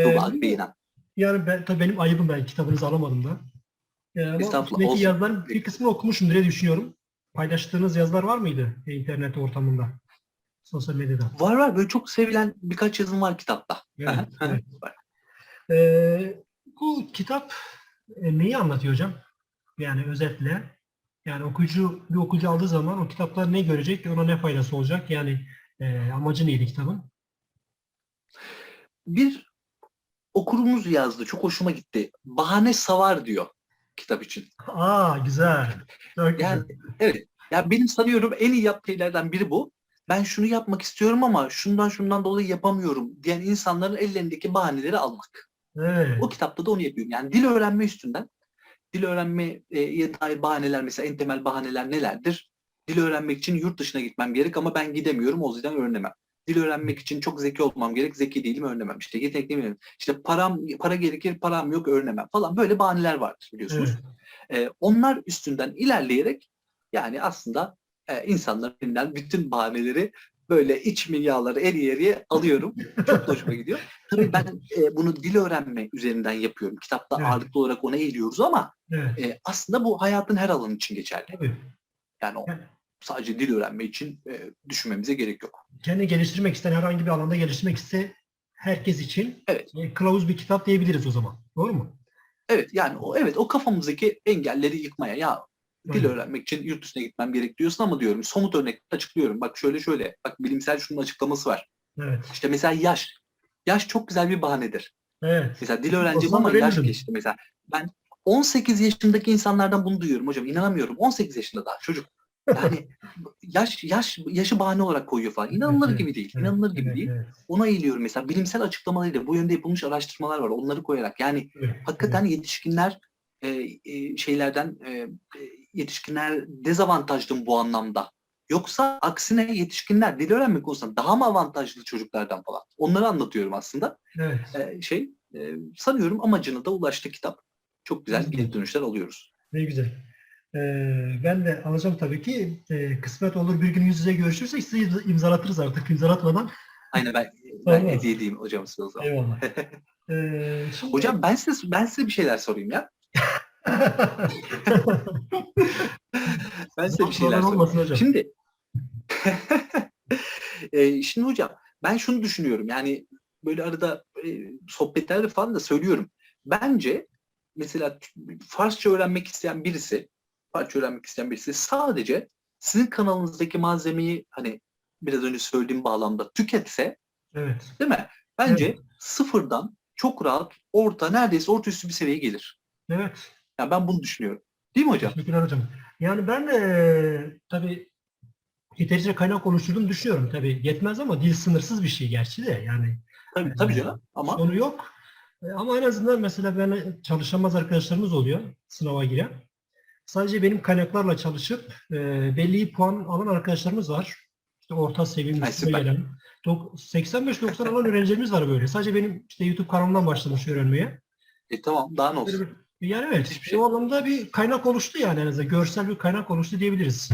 Tuğba Bu Akbey'inan. yani tabii benim ayıbım, ben kitabınızı alamadım da. Ama Estağfurullah. içindeki Olsun. yazıların bir kısmını okumuşum diye düşünüyorum. Paylaştığınız yazılar var mıydı internet ortamında, sosyal medyada? Var var. Böyle çok sevilen birkaç yazım var kitapta. Evet, evet. Var. Bu kitap neyi anlatıyor hocam? Yani özetle, yani bir okuyucu aldığı zaman o kitaplar ne görecek, ona ne faydası olacak? Yani amacı neydi kitabın? Bir okurumuz yazdı. Çok hoşuma gitti. Bahane savar diyor kitap için. Aa, güzel. Çok güzel. Yani evet. Ya benim sanıyorum en iyi yaptığı şeylerden biri bu. Ben şunu yapmak istiyorum ama şundan dolayı yapamıyorum diyen insanların ellerindeki bahaneleri almak. Evet, O kitapta da onu yapıyorum. Yani dil öğrenme üstünden. Dil öğrenmeye dair bahaneler, mesela en temel bahaneler nelerdir? Dil öğrenmek için yurt dışına gitmem gerek ama ben gidemiyorum, o yüzden öğrenemem. Dil öğrenmek için çok zeki olmam gerek, zeki değilim, öğrenemem. İşte yetenekli miyim? İşte para gerekir, param yok, öğrenemem falan. Böyle bahaneler vardır evet, biliyorsunuz. Onlar üstünden ilerleyerek yani aslında insanların elinden bütün bahaneleri böyle iç münyaları eriye eriye alıyorum. Çok da hoşuma gidiyor. Tabii ben bunu dil öğrenme üzerinden yapıyorum. Kitapta evet, ağırlıklı olarak ona eğiliyoruz ama evet. aslında bu hayatın her alanı için geçerli. Tabii. Yani Yani sadece dil öğrenme için düşünmemize gerek yok. kendini geliştirmek isteyen, herhangi bir alanda geliştirmek iste herkes için Evet. kılavuz bir kitap diyebiliriz o zaman. Doğru mu? Evet, yani o kafamızdaki engelleri yıkmaya, ya dil Aynen. öğrenmek için yurt dışına gitmem gerek diyorsun ama diyorum, somut örnek açıklıyorum. Bak şöyle şöyle. Bak bilimsel şunun açıklaması var. Evet. İşte mesela yaş. Yaş çok güzel bir bahanedir. Evet. Mesela dil öğreneceğim Olsam ama yaş öğrenirdim. geçti mesela. Ben 18 yaşındaki insanlardan bunu duyuyorum hocam. İnanamıyorum. 18 yaşında daha çocuk. Yani yaşı bahane olarak koyuyor falan. Evet, İnanılır evet, gibi değil. evet, İnanılır gibi evet, değil. evet. Ona eğiliyorum mesela. Bilimsel açıklamalarıyla bu yönde yapılmış araştırmalar var. Onları koyarak. Yani Evet, evet. hakikaten yetişkinler yetişkinler dezavantajlı bu anlamda. Yoksa aksine yetişkinler dil öğrenme konusunda daha mı avantajlı çocuklardan falan. Onları anlatıyorum aslında. Evet. Sanıyorum amacına da ulaştı kitap. Çok Ne güzel güzel. geri dönüşler alıyoruz. Ne güzel. Ben de alacağım tabii ki. Kısmet olur bir gün yüz yüze görüşürsek sizi imzalatırız artık. İmzalatmadan Aynen, ben olmaz. hediye edeyim hocam size o zaman. Eyvallah. Şimdi Hocam ben size bir şeyler sorayım ya. Ben size bir problem şeyler sorayım. olmasın hocam. Şimdi şimdi hocam ben şunu düşünüyorum. Yani böyle arada sohbetlerde falan da söylüyorum. Bence mesela Farsça öğrenmek isteyen birisi sadece sizin kanalınızdaki malzemeyi hani biraz önce söylediğim bağlamda tüketse, Evet. değil mi? Evet. Bence sıfırdan çok rahat neredeyse orta üstü bir seviyeye gelir. Evet. Yani ben bunu düşünüyorum. Değil mi hocam? Teşekkürler hocam. Yani ben de tabii yeterince kaynak oluşturduğumu düşünüyorum. Tabii yetmez ama dil sınırsız bir şey gerçi de. Yani Tabii, e, tabii canım ama sonu yok. Ama en azından mesela ben çalışamaz arkadaşlarımız oluyor sınava giren. Sadece benim kaynaklarla çalışıp belli puan alan arkadaşlarımız var. İşte orta seviyenin ay, üstüne süper. gelen. 85-90 alan öğrencilerimiz var böyle. Sadece benim işte YouTube kanalımdan başlamış öğrenmeye. Tamam, daha ne Böyle olsun. yani evet. Müthiş bir O şey. anlamda bir kaynak oluştu yani en azından. Görsel bir kaynak oluştu diyebiliriz.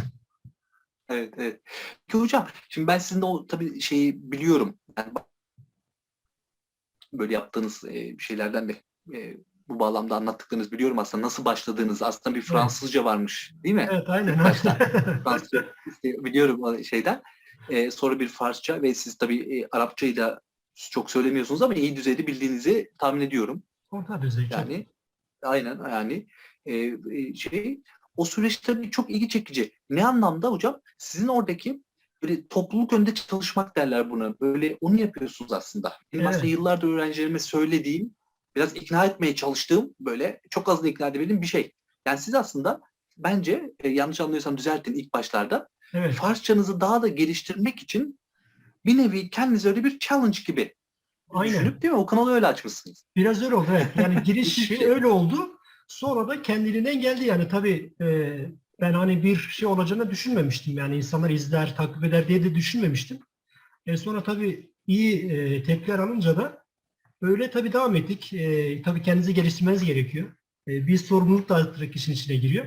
Evet, evet. Peki hocam, şimdi ben sizin de o tabii şeyi biliyorum. Yani böyle yaptığınız şeylerden de bu bağlamda anlattıklarınızı biliyorum aslında. Nasıl başladığınız, aslında bir Evet. Fransızca varmış, değil mi? Evet aynen. İlk başta. Fransızca biliyorum o şeyden. Sonra bir Farsça ve siz tabii Arapçayı da çok söylemiyorsunuz ama iyi düzeyde bildiğinizi tahmin ediyorum. Orta düzey çok. Yani aynen, yani şey, o süreç tabii çok ilgi çekici. Ne anlamda hocam? Sizin oradaki böyle topluluk önünde çalışmak derler buna. Böyle onu yapıyorsunuz aslında. Benim aslında Evet. yıllardır öğrencilerime söylediğim, biraz ikna etmeye çalıştığım, böyle çok az da ikna edebildiğim bir şey. Yani siz aslında bence yanlış anlıyorsam düzeltin ilk başlarda. Evet. Farsçanızı daha da geliştirmek için bir nevi kendinize öyle bir challenge gibi Aynen. düşünüp, değil mi? O kanalı öyle açmışsınız. Biraz öyle oldu evet. Yani Müthiş bir girişi şey. öyle oldu. Sonra da kendiliğinden geldi yani tabii ben hani bir şey olacağını düşünmemiştim. Yani insanlar izler, takip eder diye de düşünmemiştim. Sonra tabii iyi tepkiler alınca da öyle tabii devam ettik. Tabii kendinizi geliştirmeniz gerekiyor. Bir sorumluluk da artık işin içine giriyor.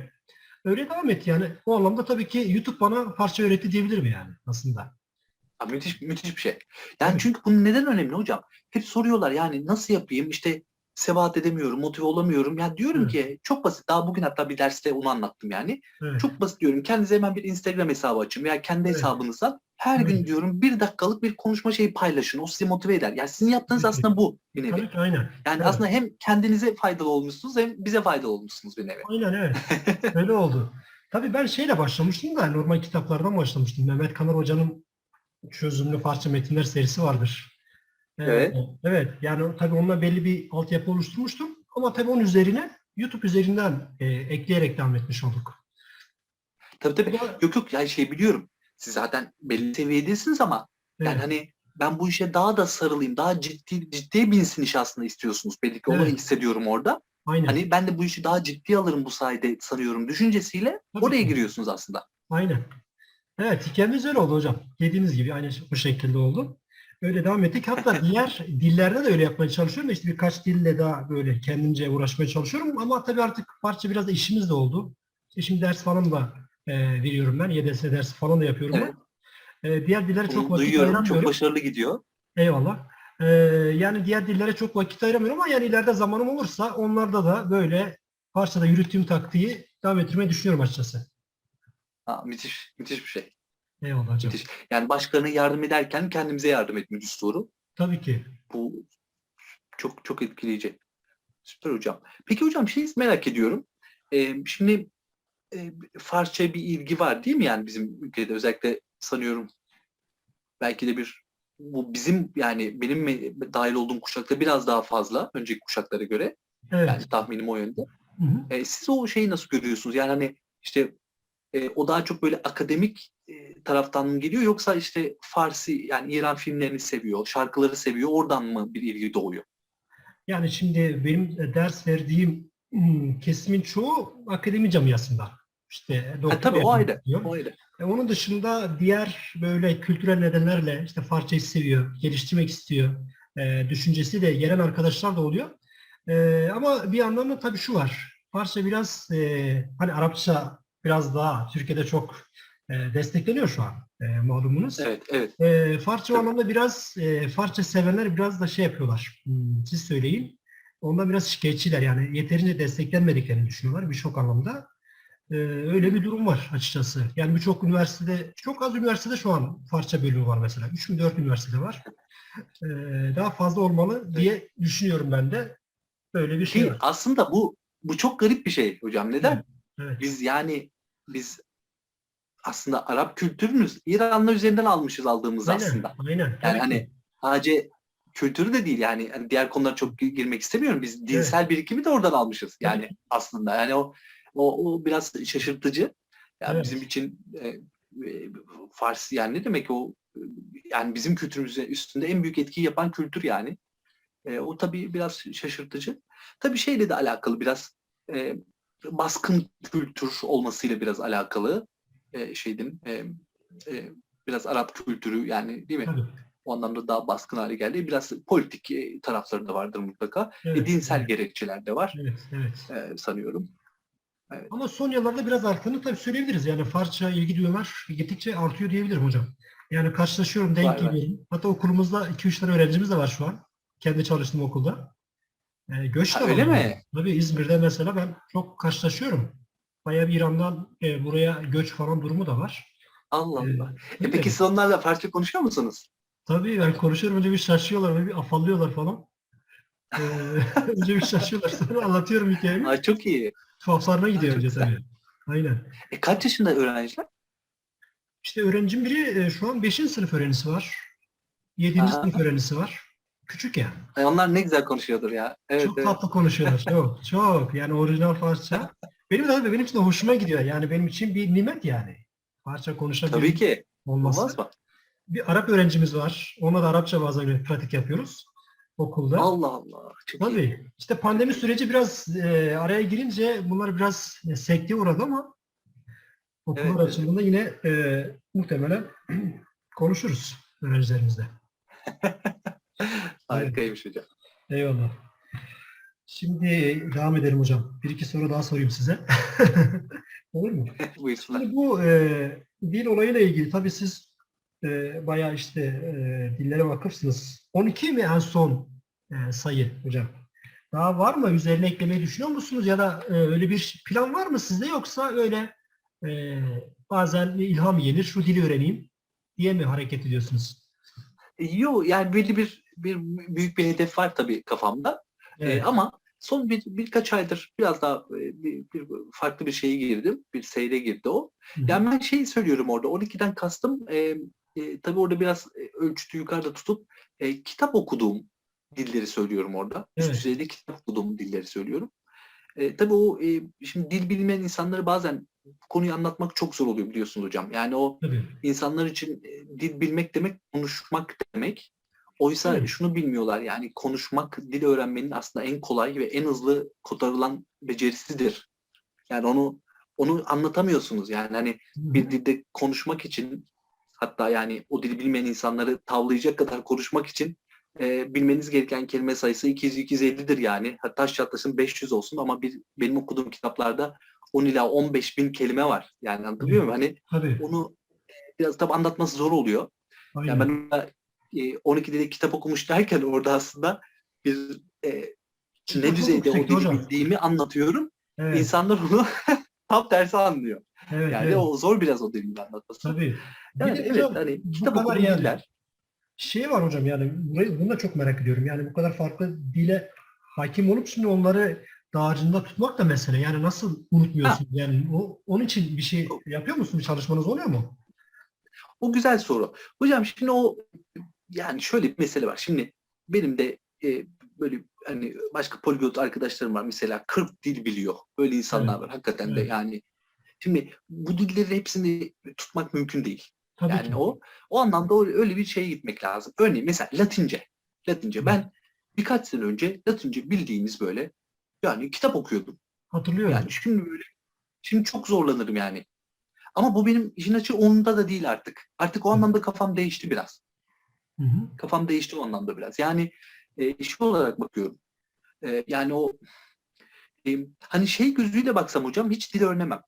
Öyle devam etti yani. O anlamda tabii ki YouTube bana parça öğretti diyebilirim yani aslında. Ha, müthiş müthiş bir şey. Yani Evet, çünkü bunun neden önemli hocam? Hep soruyorlar yani nasıl yapayım işte sebat edemiyorum, motive olamıyorum. Ya diyorum evet, ki çok basit. Daha bugün hatta bir derste onu anlattım yani. evet, Çok basit diyorum. Kendinize hemen bir Instagram hesabı açın veya kendi evet, hesabınızdan her gün evet. diyorum bir dakikalık bir konuşma şeyi paylaşın. O sizi motive eder. Yani sizin yaptığınız Tabii ki. aslında bu bir nevi. Tabii ki aynen. Yani Evet. aslında hem kendinize faydalı olmuşsunuz hem bize faydalı olmuşsunuz bir nevi. Aynen evet. Öyle oldu. Tabii ben şeyle başlamıştım da normal kitaplardan başlamıştım. Mehmet Kanar Hoca'nın çözümlü parça metinler serisi vardır. Ee, Evet. evet yani tabii onunla belli bir altyapı oluşturmuştum. Ama tabii onun üzerine YouTube üzerinden ekleyerek devam etmiş olduk. Tabii, Bu tabii. da Yok, yok, yani şey biliyorum. Siz zaten belli seviyedesiniz ama yani evet, hani ben bu işe daha da sarılayım, daha ciddiye binsin iş aslında istiyorsunuz. Belli ki onu evet, hissediyorum orada. aynen. Hani ben de bu işi daha ciddiye alırım bu sayede sanıyorum düşüncesiyle Tabii oraya ki. giriyorsunuz aslında. Aynen. Evet, hikayemiz öyle oldu hocam. Dediğiniz gibi aynı bu şekilde oldu. Öyle devam ettik. Hatta diğer dillerde de öyle yapmaya çalışıyorum. İşte birkaç dille daha böyle kendimce uğraşmaya çalışıyorum. Ama tabii artık parça biraz da işimiz de oldu. İşte şimdi ders falan da veriyorum ben. YDS dersi falan da yapıyorum Evet. ben. Diğer dillere çok Bunu vakit duyuyorum. Çok ayıramıyorum. başarılı gidiyor. Eyvallah. Ee, yani diğer dillere çok vakit ayıramıyorum ama yani ileride zamanım olursa onlarda da böyle parçada yürüttüğüm taktiği devam ettirmeyi düşünüyorum açıkçası. Ha, müthiş, müthiş bir şey. Eyvallah hocam. Müthiş. Yani başkalarına yardım ederken kendimize yardım etme düsturu. Tabii ki. Bu çok çok etkileyici. Süper hocam. Peki hocam şey merak ediyorum. Şimdi Farsçaya bir ilgi var değil mi yani bizim ülkede özellikle sanıyorum belki de bu bizim yani benim dahil olduğum kuşakta biraz daha fazla önceki kuşaklara göre Evet. yani tahminim o yönde. Hı hı. Siz o şeyi nasıl görüyorsunuz? Yani hani işte o daha çok böyle akademik taraftan mı geliyor yoksa işte Farsi yani İran filmlerini seviyor, şarkıları seviyor oradan mı bir ilgi doğuyor? Yani şimdi benim ders verdiğim kesimin çoğu akademi camiasında. İşte Ha, doktora tabii o yapmak ayrı. istiyor. O ayrı. Onun dışında diğer böyle kültürel nedenlerle işte Farsçayı seviyor, geliştirmek istiyor. Düşüncesi de gelen arkadaşlar da oluyor. Ama bir yandan da tabii şu var. Farsça biraz hani Arapça biraz daha Türkiye'de çok destekleniyor şu an malumunuz. Evet, evet. Farsça o Tabii. anlamda biraz Farsça sevenler biraz da şey yapıyorlar. Siz söyleyin. Ondan biraz şikayetçiler yani yeterince desteklenmediklerini düşünüyorlar birçok anlamda. Öyle bir durum var açıkçası. Yani birçok üniversitede, çok az üniversitede şu an Farsça bölümü var mesela. 3 mü 4 üniversitede var. Ee, Daha fazla olmalı Evet. diye düşünüyorum ben de. Böyle bir şey Ki var. aslında bu çok garip bir şey hocam. Evet. Neden? Evet. Biz aslında Arap kültürümüz İranlı üzerinden almışız aldığımız Aynen. aslında. Aynen. Yani Tabii ki. hani sadece kültürü de değil yani hani diğer konulara çok girmek istemiyorum. Biz Evet. dinsel birikimi de oradan almışız Tabii yani ki. aslında. Yani o biraz şaşırtıcı. Ya bizim Evet. için Farsi yani ne demek o yani bizim kültürümüzün üstünde en büyük etkiyi yapan kültür yani. O tabii biraz şaşırtıcı. Tabii şeyle de alakalı biraz e, baskın kültür olmasıyla biraz alakalı şeydim. Biraz Arap kültürü yani değil mi? Tabii. O anlamda daha baskın hale geldi. Biraz politik tarafları da vardır mutlaka. Evet. Dinsel Evet. gerekçeler de var Evet. Evet. sanıyorum. Evet. Ama son yıllarda biraz arttığını tabii söyleyebiliriz. Yani Farsça ilgi duyuyorlar. Gittikçe artıyor diyebilirim hocam. Yani karşılaşıyorum, denk Var var. geliyorum. Hatta okulumuzda 2-3 tane öğrencimiz de var şu an. Kendi çalıştığım okulda. Göç Ha, de var öyle yani. mi? Tabii İzmir'de mesela ben çok karşılaşıyorum. Bayağı bir İran'dan buraya göç falan durumu da var. Allah E, Allah. Peki Öyle. siz onlarla Farsça konuşuyor musunuz? Tabii ben konuşuyorum. Önce bir şaşıyorlar, böyle bir afallıyorlar falan. E, Önce bir şaşıyorlar. Sonra anlatıyorum hikayemi. Aa, çok iyi. Tuhaflarına Aa, gidiyor çok önce güzel. tabii. Aynen. Kaç yaşında öğrenciler? İşte öğrencim biri şu an 5. sınıf öğrencisi var. 7. sınıf Aha. öğrencisi var. Küçük yani. Ay, onlar ne güzel konuşuyordur ya. Evet Çok evet. tatlı konuşuyorlar. Çok, çok. Yani orijinal Farsça. Benim için de hoşuma gidiyor. Yani benim için bir nimet yani. Farsça Tabii konuşabilmek ki. olması. Olmaz mı? Bir Arap öğrencimiz var. Ona da Arapça bazen böyle pratik yapıyoruz okulda. Allah Allah. Çok iyi. Tabii. İşte Çok pandemi iyi. süreci biraz araya girince bunlar biraz sekteye uğradı ama okullar Evet evet. açıldığında yine muhtemelen konuşuruz öğrencilerimizle. Evet. Harikaymış hocam. Eyvallah. Şimdi devam edelim hocam. Bir iki soru daha sorayım size. Olur mu? Buyursunlar. Şimdi bu dil olayıyla ilgili tabii siz bayağı işte dillere vakıfsınız. 12 mi en son sayı hocam? Daha var mı? Üzerine eklemeyi düşünüyor musunuz? Ya da öyle bir plan var mı sizde? Yoksa öyle e, bazen bir ilham gelir, şu dili öğreneyim diye mi hareket ediyorsunuz? Yok yani belli bir büyük bir hedef var tabii kafamda. Evet. Ama son birkaç aydır biraz daha bir farklı bir şeye girdim. Bir seyre girdi o. Hı hı. Yani ben şey söylüyorum orada 12'den kastım tabii orada biraz ölçütü yukarıda tutup kitap okuduğum dilleri söylüyorum orada. Üst Evet. düzeyde kitap okuduğum dilleri söylüyorum. Tabii o şimdi dil bilmeyen insanları bazen konuyu anlatmak çok zor oluyor biliyorsunuz hocam. Yani o Tabii. insanlar için dil bilmek demek konuşmak demek. Oysa Evet. şunu bilmiyorlar yani konuşmak dil öğrenmenin aslında en kolay ve en hızlı kotarılan becerisidir. Yani onu anlatamıyorsunuz yani hani Hı bir hı. dilde konuşmak için hatta yani o dili bilmeyen insanları tavlayacak kadar konuşmak için bilmeniz gereken kelime sayısı 200-250'dir yani. Hatta taş çatlasın 500 olsun ama benim okuduğum kitaplarda 10 ila 15 bin kelime var. Yani anlatabiliyor Tabii. muyum? Hani Tabii. onu biraz tabii anlatması zor oluyor. Yani Aynen. ben orada, 12 dilde kitap okumuş derken orada aslında bir ne Cidden çok düzeyde o yüksekti dili hocam. bildiğimi anlatıyorum. Evet. İnsanlar onu tam tersi anlıyor. Evet. Yani Evet. o zor biraz o dilin anlatması. Tabii. Bir Yani de evet hocam hani bu kitap kadar okuduğum yani diller. şey var hocam, yani bunu da çok merak ediyorum. Yani bu kadar farklı dile hakim olup şimdi onları dağarcığında tutmak da mesele. Yani nasıl Ha, unutmuyorsun? Yani onun için bir şey yapıyor musun? Bir çalışmanız oluyor mu? o güzel soru. Hocam şimdi o yani şöyle bir mesele var. Şimdi benim de böyle hani başka poliglot arkadaşlarım var. Mesela 40 dil biliyor. Böyle Evet. insanlar var. Hakikaten de Evet. yani. Şimdi bu dilleri hepsini tutmak mümkün değil. Tabii Yani ki. o anlamda öyle bir şeye gitmek lazım. Örneğin mesela Latince. Latince. Evet. Ben birkaç sene önce Latince bildiğimiz böyle yani kitap okuyordum. Yani Hatırlıyorum. şimdi çok zorlanırım yani. Ama bu benim işin açığı onda da değil artık. Artık o Evet. anlamda kafam değişti biraz. Hı hı. Kafam değişti o anlamda biraz. Yani şu olarak bakıyorum. Yani hani şey gözüyle baksam hocam hiç dil öğrenemem.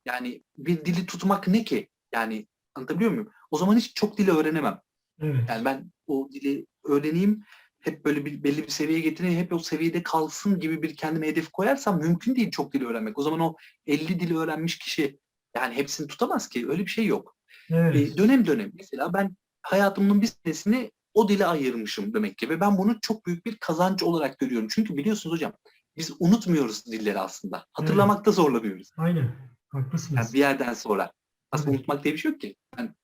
Yani bir dili tutmak ne ki? Yani anlatabiliyor muyum? O zaman hiç çok dili öğrenemem. Evet. Yani ben o dili öğreneyim. hep böyle belli bir seviyeye getireyim, hep o seviyede kalsın gibi bir kendime hedef koyarsam mümkün değil çok dil öğrenmek. O zaman o 50 dil öğrenmiş kişi yani hepsini tutamaz ki. Öyle bir şey yok. Evet. Dönem dönem. Mesela ben hayatımın bir senesini o dile ayırmışım demek ki ve ben bunu çok büyük bir kazanç olarak görüyorum. Çünkü biliyorsunuz hocam biz unutmuyoruz dilleri aslında. Evet. Hatırlamakta zorlanıyoruz. Aynen. Yani Haklısınız. bir yerden sonra. Aslında Tabii. unutmak diye bir şey yok ki. Ben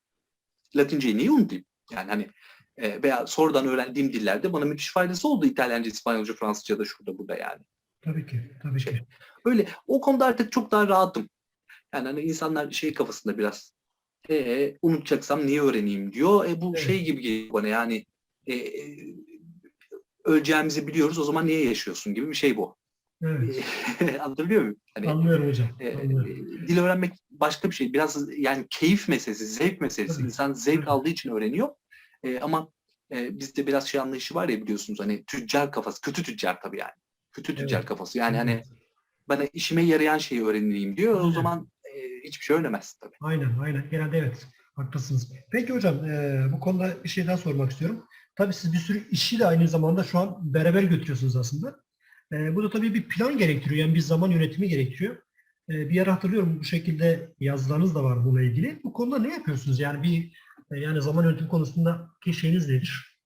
Latinceyi niye unutayım? Yani hani veya sonradan öğrendiğim dillerde bana müthiş faydası oldu. İtalyanca, İspanyolca, Fransızca da şurada burada yani. Tabii ki. Tabii Şey. ki. Öyle. O konuda artık çok daha rahatım. Yani hani insanlar şey kafasında biraz unutacaksam niye öğreneyim diyor. Bu Evet. şey gibi geliyor bana yani öleceğimizi biliyoruz o zaman niye yaşıyorsun gibi bir şey bu. Evet. Anlatabiliyor muyum? Hani Anlıyorum hocam. Anlıyorum. dil öğrenmek başka bir şey. Biraz yani keyif meselesi, zevk meselesi. Tabii. İnsan zevk Tabii. aldığı için öğreniyor. Ama bizde biraz şey anlayışı var ya biliyorsunuz hani tüccar kafası, kötü tüccar tabii yani. Kötü tüccar Evet. kafası. Yani hani Evet. bana işime yarayan şeyi öğreneyim diyor. O Aynen. zaman hiçbir şey öğrenemezsin tabii. Aynen. Aynen. Genelde evet. Haklısınız. Peki hocam, bu konuda bir şey daha sormak istiyorum. Tabii siz bir sürü işi de aynı zamanda şu an beraber götürüyorsunuz aslında. Bu da tabii bir plan gerektiriyor. Yani bir zaman yönetimi gerekiyor. Bir ara hatırlıyorum bu şekilde yazılarınız da var bununla ilgili. Bu konuda ne yapıyorsunuz? Yani yani zaman yönetimi konusundaki şeyiniz nedir?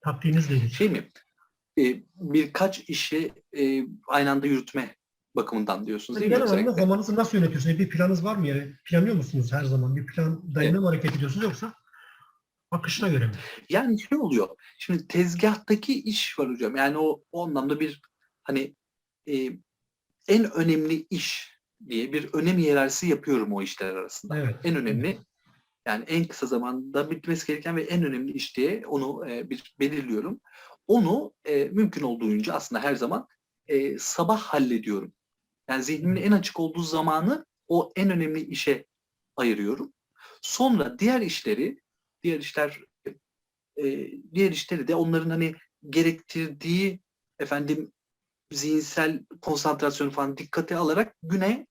Taktiğiniz nedir? Şey mi? Birkaç işi aynı anda yürütme bakımından diyorsunuz Yani değil mi genel yoksa? anlamda zamanınızı nasıl yönetiyorsunuz? Bir planınız var mı? Yani planlıyor musunuz her zaman? Bir plan E, dayında mı hareket ediyorsunuz yoksa akışına göre mi? Yani şey oluyor. Şimdi tezgahtaki iş var hocam. Yani o anlamda bir hani e, en önemli iş diye bir önem hiyerarşisi yapıyorum o işler arasında. Evet. En Evet. önemli yani en kısa zamanda bitmesi gereken ve en önemli iş diye onu bir belirliyorum. Onu mümkün olduğunca aslında her zaman sabah hallediyorum. Yani zihnimin en açık olduğu zamanı o en önemli işe ayırıyorum. Sonra diğer işler diğer işleri de onların hani gerektirdiği efendim zihinsel konsantrasyonu falan dikkate alarak güne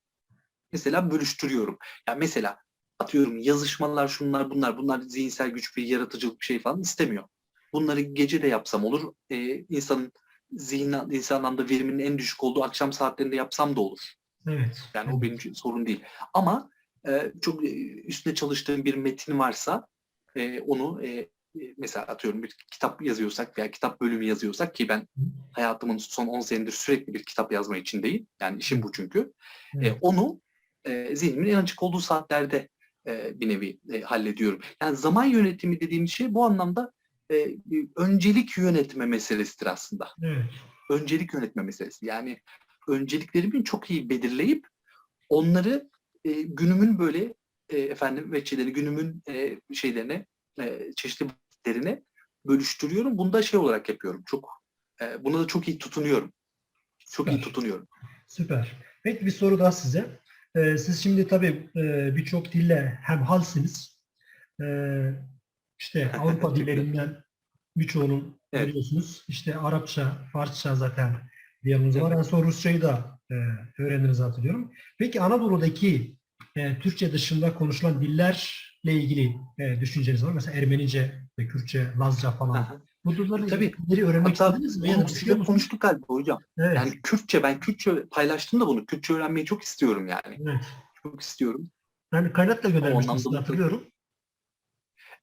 mesela bölüştürüyorum. Yani mesela atıyorum yazışmalar şunlar bunlar zihinsel güç bir yaratıcılık bir şey falan istemiyor. Bunları gece de yapsam olur. İnsanın insan anlamda veriminin en düşük olduğu akşam saatlerinde yapsam da olur. Evet. Yani o benim Evet. için sorun değil. Ama çok üstüne çalıştığım bir metin varsa onu mesela atıyorum bir kitap yazıyorsak veya kitap bölümü yazıyorsak ki ben hayatımın son 10 senedir sürekli bir kitap yazma içindeyim. Yani işim Evet. bu çünkü. Evet. Onu zihnimin en açık olduğu saatlerde bir nevi hallediyorum. Yani zaman yönetimi dediğim şey bu anlamda bir öncelik yönetme meselesidir aslında. Evet. Öncelik yönetme meselesi. Yani önceliklerimi çok iyi belirleyip onları günümün böyle efendim veçeleri günümün şeylerine çeşitli vakitlerine bölüştürüyorum. Bunu da şey olarak yapıyorum. Buna da çok iyi tutunuyorum. Çok iyi Süper. tutunuyorum. Süper. Peki bir soru daha size. Siz şimdi tabii birçok dille hemhalsiniz. Ee, işte Avrupa Çok güzel. dillerinden birçoğunu Evet. biliyorsunuz. İşte Arapça, Farsça zaten diğeriniz var. En Evet. son Rusçayı da öğrendiğinizi hatırlıyorum. Peki Anadolu'daki Türkçe dışında konuşulan dillerle ilgili düşünceniz var mı? Mesela Ermenice, Kürtçe, Lazca falan. Aha. Bu Tabii. dilleri öğrenmek Hatta istediniz mi ya bunu da düşünüyor size musunuz? konuştuk galiba hocam. Evet, Yani ben Kürtçe paylaştım da bunu. Kürtçe öğrenmeyi çok istiyorum yani. evet. Çok istiyorum. Ben kaynakla O göndermiştim anlamda size mutlaka. hatırlıyorum.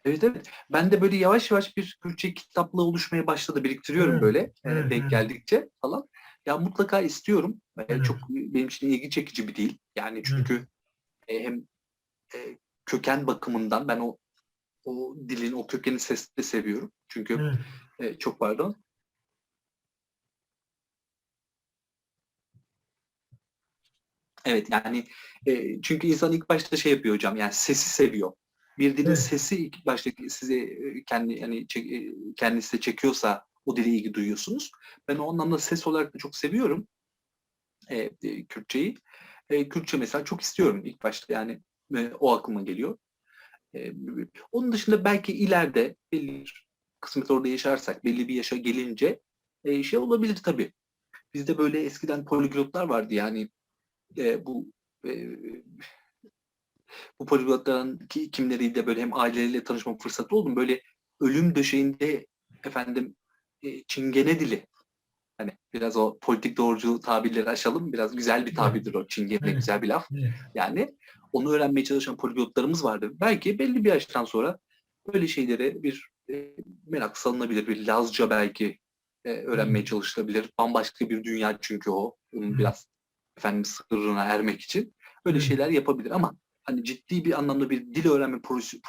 Evet evet. Ben de böyle yavaş yavaş bir Kürtçe kitaplığı oluşmaya başladı. Biriktiriyorum Evet, böyle evet, denk evet. geldikçe falan. Ya mutlaka istiyorum. Evet, Çok benim için ilgi çekici bir dil. Yani evet. çünkü hem e, köken bakımından ben o dilin, o kökenin sesini de seviyorum. Çünkü Evet. çok pardon. Evet yani çünkü insan ilk başta şey yapıyor hocam yani sesi seviyor. Bir dilin Evet. sesi ilk başta size kendisi de çekiyorsa o dile ilgi duyuyorsunuz. Ben o anlamda ses olarak da çok seviyorum Kürtçeyi. Kürtçe mesela çok istiyorum ilk başta yani o aklıma geliyor. E, Onun dışında belki ileride belli bir kısmet orada yaşarsak belli bir yaşa gelince şey olabilir tabii. Bizde böyle eskiden poliglotlar vardı yani bu e, bu poliglotların kimleriyle böyle hem aileleriyle tanışma fırsatı oldu mu? Böyle ölüm döşeğinde efendim Çingene dili. Hani biraz o politik doğrucu tabirleri aşalım. Biraz güzel bir Evet. tabirdir o. Çingene Evet. güzel bir laf. Evet. Yani onu öğrenmeye çalışan poliglotlarımız vardı. Belki belli bir yaştan sonra böyle şeylere bir merak salınabilir. Bir Lazca belki öğrenmeye Evet. çalışılabilir. Bambaşka bir dünya çünkü o. Onun Evet. biraz efendim sırrına ermek için öyle Evet. şeyler yapabilir ama hani ciddi bir anlamda bir dil öğrenme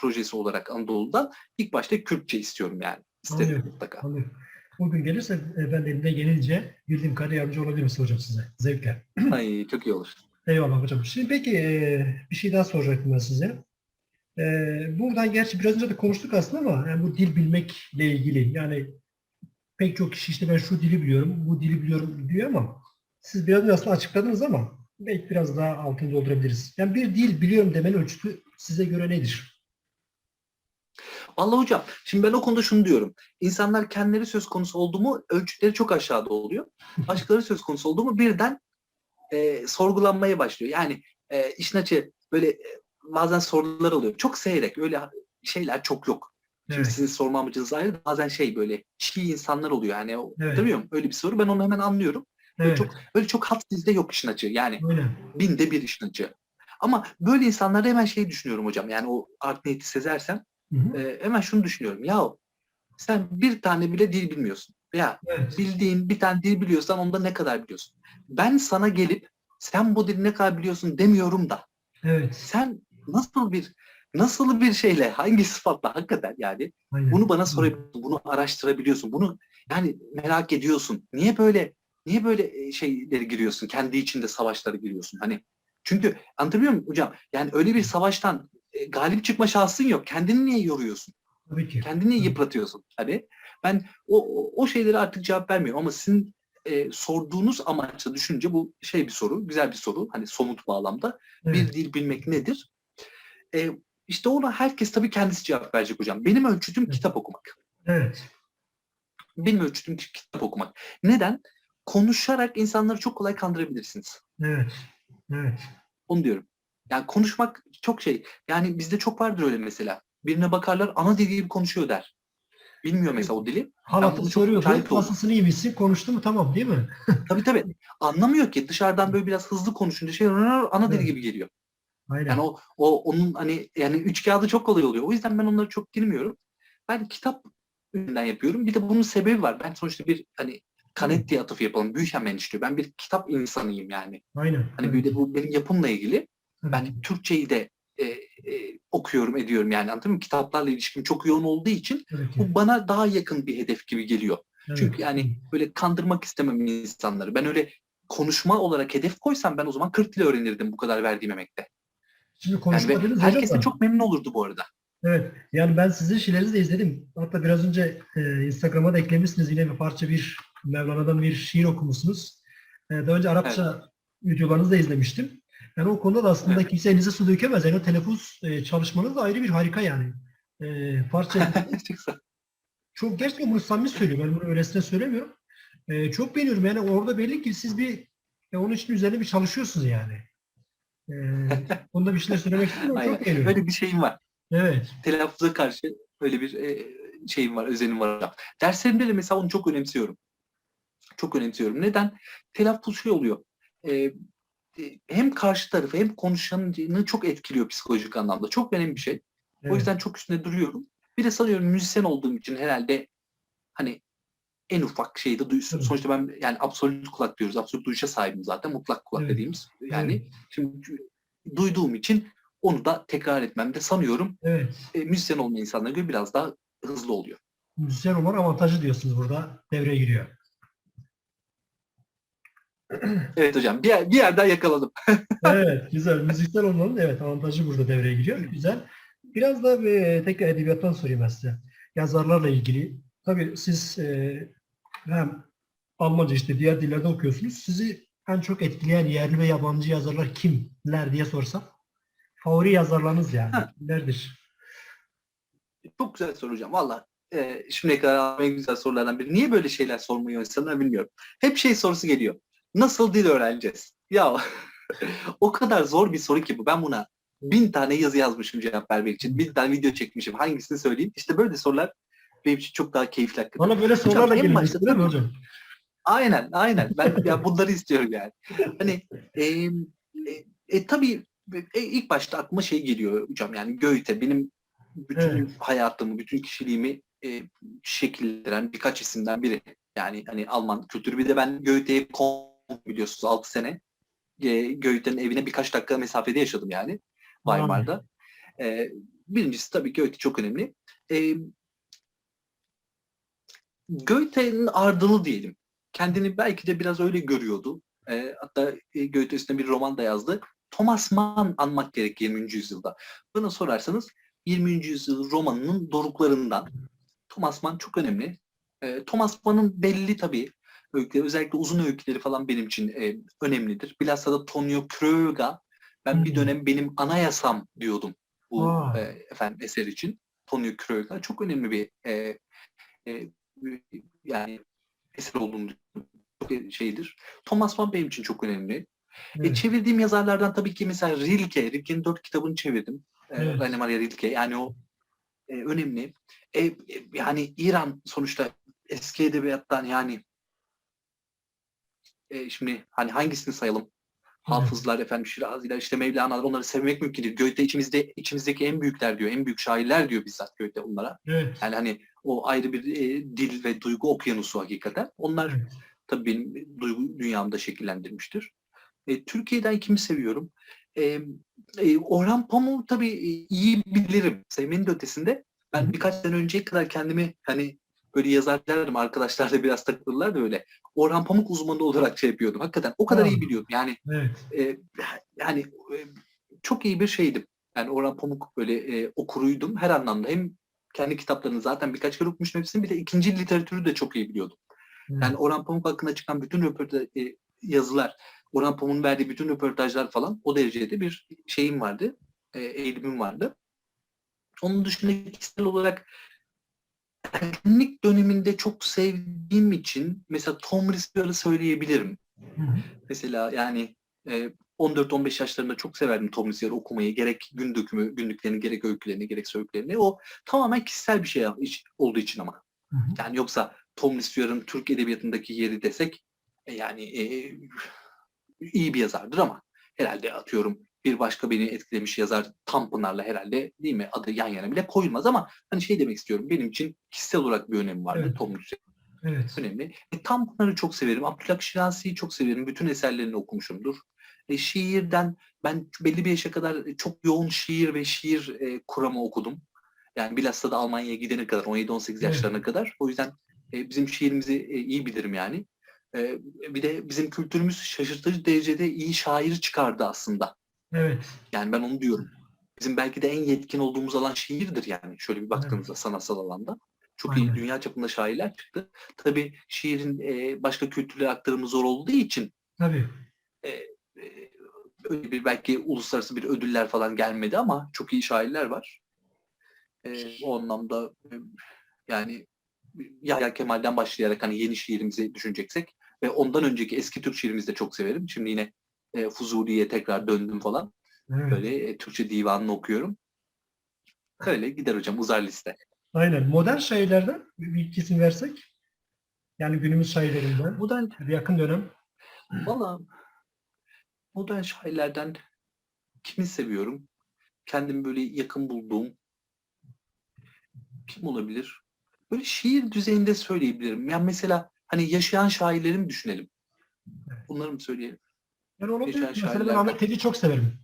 projesi olarak Anadolu'da ilk başta Kürtçe istiyorum yani. İsterim Anlıyorum. mutlaka. Anlıyorum. Bugün gelirse ben de elimden gelince bildiğim kadar yardımcı olabilirim hocam size. Zevkle. Ay çok iyi olur. Eyvallah hocam. Şimdi peki bir şey daha soracaktım ben size. Buradan gerçi biraz önce de konuştuk aslında ama yani bu dil bilmekle ilgili yani pek çok kişi işte ben şu dili biliyorum, bu dili biliyorum diyor ama siz biraz önce aslında açıkladınız ama belki biraz daha altını doldurabiliriz. Yani bir dil biliyorum demenin ölçütü size göre nedir? Vallahi hocam şimdi ben o konuda şunu diyorum. İnsanlar kendileri söz konusu oldu mu ölçütleri çok aşağıda oluyor. Başkaları söz konusu oldu mu birden sorgulanmaya başlıyor. Yani işin açığı böyle bazen sorular oluyor. Çok seyrek öyle şeyler çok yok. Şimdi Evet, sizin sorma amacınız ayrı. Bazen şey böyle çiğ insanlar oluyor. Yani evet, hatırlıyor musun? Öyle bir soru. Ben onu hemen anlıyorum. evet. Böyle çok hat dizide yok işin açığı. Yani Öyle. binde bir işin açığı. Ama böyle insanlarda hemen şey düşünüyorum hocam. Yani o art niyeti sezersem Hı hı. hemen şunu düşünüyorum. Ya sen bir tane bile dil bilmiyorsun. Veya Evet, bildiğin bir tane dil biliyorsan onda ne kadar biliyorsun? Ben sana gelip sen bu dili ne kadar biliyorsun demiyorum da evet. sen nasıl bir şeyle hangi sıfatla hakikaten yani Aynen. bunu bana Hı. sorabiliyorsun, bunu araştırabiliyorsun, bunu yani merak ediyorsun. Niye böyle şeyleri giriyorsun? Kendi içinde savaşlara giriyorsun. Hani çünkü anlatabiliyor muyum hocam? Yani öyle bir savaştan galip çıkma şansın yok. Kendini niye yoruyorsun? Tabii ki. Kendini Tabii. yıpratıyorsun. Hani ben o şeylere artık cevap vermiyorum ama sizin sorduğunuz amaçla düşününce bu şey bir soru, güzel bir soru. Hani somut bağlamda Evet, bir dil bilmek nedir? E, işte ona herkes tabii kendisi cevap verecek hocam. Benim ölçütüm evet, kitap okumak. evet, Benim ölçütüm kitap okumak. Neden? Konuşarak insanları çok kolay kandırabilirsiniz. evet, evet. Onu diyorum. Yani konuşmak çok şey. Yani bizde çok vardır öyle mesela. Birine bakarlar ana dili gibi konuşuyor der. Bilmiyor mesela o dili. Ben Halatı bunu çok soruyordur. şahit oldum. Nasılsın, iyi misin? Konuştu mu? Tamam değil mi? Tabii tabii. Anlamıyor ki. Dışarıdan böyle biraz hızlı konuşunca şey ana dili Evet, gibi geliyor. Yani aynen. onun hani yani üç kağıdı çok kolay oluyor. O yüzden ben onları çok girmiyorum. Ben kitap üzerinden yapıyorum. Bir de bunun sebebi var. Ben sonuçta bir hani Tabii. Canetti atıfı yapalım. Büyükhemen istiyor. Ben bir kitap insanıyım yani. Aynen. Hani Tabii bir de ki. bu benim yapımla ilgili. Tabii Ben ki. Türkçeyi de okuyorum, ediyorum yani anladın mı? Kitaplarla ilişkim çok yoğun olduğu için Tabii ki. bu bana daha yakın bir hedef gibi geliyor. Evet. Çünkü yani böyle kandırmak istemem insanları. Ben öyle konuşma olarak hedef koysam ben o zaman 40 dil öğrenirdim bu kadar verdiğim emekte. Şimdi Yani ve konuşmadınız hocam herkes de da. çok memnun olurdu bu arada. Evet. Yani ben sizin şeylerinizi de izledim. Hatta biraz önce Instagram'a da eklemişsiniz. Yine bir parça bir Mevlana'dan bir şiir okumuşsunuz. Daha önce Evet. Arapça videolarınızı da izlemiştim. Yani o konuda da aslında Evet. kimse elinize su dökemez. Yani o telaffuz çalışmanız da ayrı bir harika yani. Parça Çok sağ ol. çok gerçekten bunu samimi söylüyorum. Ben bunu öylesine söylemiyorum. Çok beğeniyorum. Yani orada belli ki siz bir onun için üzerine bir çalışıyorsunuz yani. E, Onda bir şeyler söylemek istiyorum ama Aynen. çok beğeniyorum. Öyle bir şeyim var. Evet. Telaffuza karşı öyle bir şeyim var, özenim var. Derslerimde de mesela onu çok önemsiyorum. Çok önemsiyorum. Neden? Telaffuz şey oluyor. E, hem karşı tarafı hem konuşanı çok etkiliyor psikolojik anlamda. Çok önemli bir şey. O Evet. yüzden çok üstünde duruyorum. Bir de sanıyorum müzisyen olduğum için herhalde hani en ufak şeyde duysun. Tabii. Sonuçta ben yani absolut kulak diyoruz. Absolut duyuşa sahibim zaten. Mutlak kulak Evet. dediğimiz. Evet. Yani şimdi duyduğum için onu da tekrar etmemde sanıyorum Evet. müzisyen olma insanlara göre biraz daha hızlı oluyor. Müzisyen olmanın avantajı diyorsunuz burada. Devreye giriyor. Evet hocam bir yerden yakaladım. Evet. Güzel. Müzisyen olmanın evet avantajı burada devreye giriyor. Güzel. Biraz da tekrar edebiyattan sorayım ben size. Yazarlarla ilgili. Tabii siz hem Almanca işte diğer dillerde okuyorsunuz. Sizi en çok etkileyen yerli ve yabancı yazarlar kimler diye sorsam. Favori yazarlarınız yani. Ha, Kimlerdir? çok güzel soru hocam. Valla şimdiye kadar aldığım en güzel sorulardan biri. Niye böyle şeyler sormuyor insanlar bilmiyorum. Hep şey sorusu geliyor. Nasıl dil öğreneceğiz? Ya o kadar zor bir soru ki bu. Ben buna 1000 tane yazı yazmışım cevap vermek için. 1000 tane video çekmişim. Hangisini söyleyeyim? İşte böyle sorular benim için çok daha keyifli hakikaten. Bana böyle Hocam sorularla en başta geleceksin değil mi hocam? aynen. Ben ya bunları istiyorum yani. Hani e, tabii ilk başta aklıma şey geliyor hocam, yani Goethe benim Evet. bütün hayatımı, bütün kişiliğimi şekillendiren birkaç isimden biri. Yani hani Alman kültürü. Bir de ben Goethe'ye biliyorsunuz 6 sene Goethe'nin evine birkaç dakika mesafede yaşadım yani Vay. Weimar'da. E, Birincisi tabii Goethe çok önemli. E, Goethe'nin ardılı diyelim. Kendini belki de biraz öyle görüyordu. Hatta Goethe üstüne bir roman da yazdı. Thomas Mann anmak gerek 20. yüzyılda. Bana sorarsanız 20. yüzyıl romanının doruklarından Thomas Mann çok önemli. Thomas Mann'ın belli tabii öyküleri, özellikle uzun öyküleri falan benim için önemlidir. Bilhassa da Tonio Kröger. Ben bir Hmm. dönem benim anayasam diyordum bu Aa, efendim eser için. Tonio Kröger çok önemli bir e, yani eser olduğunu çok şeydir. Thomas Mann benim için çok önemli. evet. Çevirdiğim yazarlardan tabii ki mesela Rilke'nin 4 kitabını çevirdim. Evet. Rainer Maria Rilke. Yani o önemli. Yani İran sonuçta eski edebiyattan yani şimdi hani hangisini sayalım? Evet. Hafızlar, efendim Şiraziler, işte Mevlana'lar, onları sevmek mümkün değil. Goethe içimizdeki en büyükler diyor, en büyük şairler diyor bizzat Goethe onlara. Evet. Yani hani o ayrı bir dil ve duygu okyanusu hakikaten. Onlar Evet. tabii benim duygu dünyamda şekillendirmiştir. Türkiye'den kimi seviyorum? E, Orhan Pamuk'u tabii iyi bilirim. Sevmenin de ötesinde. Hı hı. Ben birkaç sene önceye kadar kendimi hani böyle yazarlarım, arkadaşlar da biraz takılırlar da öyle. Orhan Pamuk uzmanı olarak şey yapıyordum. Hakikaten o kadar Aa, iyi biliyordum. Yani evet. e, yani çok iyi bir şeydim. Yani Orhan Pamuk böyle okuruydum her anlamda. Hem kendi kitaplarını zaten birkaç kere okumuştum hepsini. Bir de ikinci literatürü de çok iyi biliyordum. Evet. Yani Orhan Pamuk hakkında çıkan bütün yazılar, Orhan Pamuk'un verdiği bütün röportajlar falan o derecede bir şeyim vardı. Eğilimim vardı. Onun dışında kişisel olarak ergenlik döneminde çok sevdiğim için mesela Tom Risper'ı söyleyebilirim. Hı hı. Mesela yani 14-15 yaşlarında çok severdim Tom Risper'ı okumayı. Gerek günlüklerini, gerek öykülerini, gerek öykülerini. O tamamen kişisel bir şey olduğu için ama. Hı hı. Yani yoksa Tom Risper'ın Türk edebiyatındaki yeri desek yani iyi bir yazardır ama herhalde atıyorum bir başka beni etkilemiş yazar Tanpınar'la herhalde değil mi adı yan yana bile koyulmaz ama hani şey demek istiyorum, benim için kişisel olarak bir önemi vardı Evet. Tom Risper. Evet. Önemli. Tanpınar'ı çok severim. Abdülhak Şinasi'yi çok severim. Bütün eserlerini okumuşumdur. Şiirden ben belli bir yaşa kadar çok yoğun şiir ve şiir kuramı okudum. Yani bilhassa da Almanya'ya gidene kadar 17-18 Evet. yaşlarına kadar. O yüzden bizim şiirimizi iyi bilirim yani. Bir de bizim kültürümüz şaşırtıcı derecede iyi şair çıkardı aslında. Evet. Yani ben onu diyorum. Bizim belki de en yetkin olduğumuz alan şiirdir yani. Şöyle bir Evet. baktığınızda sanatsal alanda. Çok iyi Aynen. dünya çapında şairler çıktı. Tabii şiirin başka kültürlere aktarımı zor olduğu için Tabii. e, e, öyle bir belki uluslararası bir ödüller falan gelmedi ama çok iyi şairler var. O anlamda yani Yahya Kemal'den başlayarak hani yeni şiirimizi düşüneceksek ve ondan önceki eski Türk şiirimizi de çok severim. Şimdi yine Fuzuli'ye tekrar döndüm falan. Evet. Böyle Türkçe divanını okuyorum. Öyle gider hocam, uzar liste. Aynen. Modern şairlerden bir iki isim versek. Yani günümüz şairlerinden. Modern, Bir yakın dönem. valla modern şairlerden kimi seviyorum? Kendimi böyle yakın bulduğum kim olabilir? Böyle şiir düzeyinde söyleyebilirim. Yani mesela hani yaşayan şairleri mi düşünelim? Bunları mı söyleyelim? Yani olabilir. Yaşayan Mesela ben şairlerden. Ahmet Telli'yi çok severim.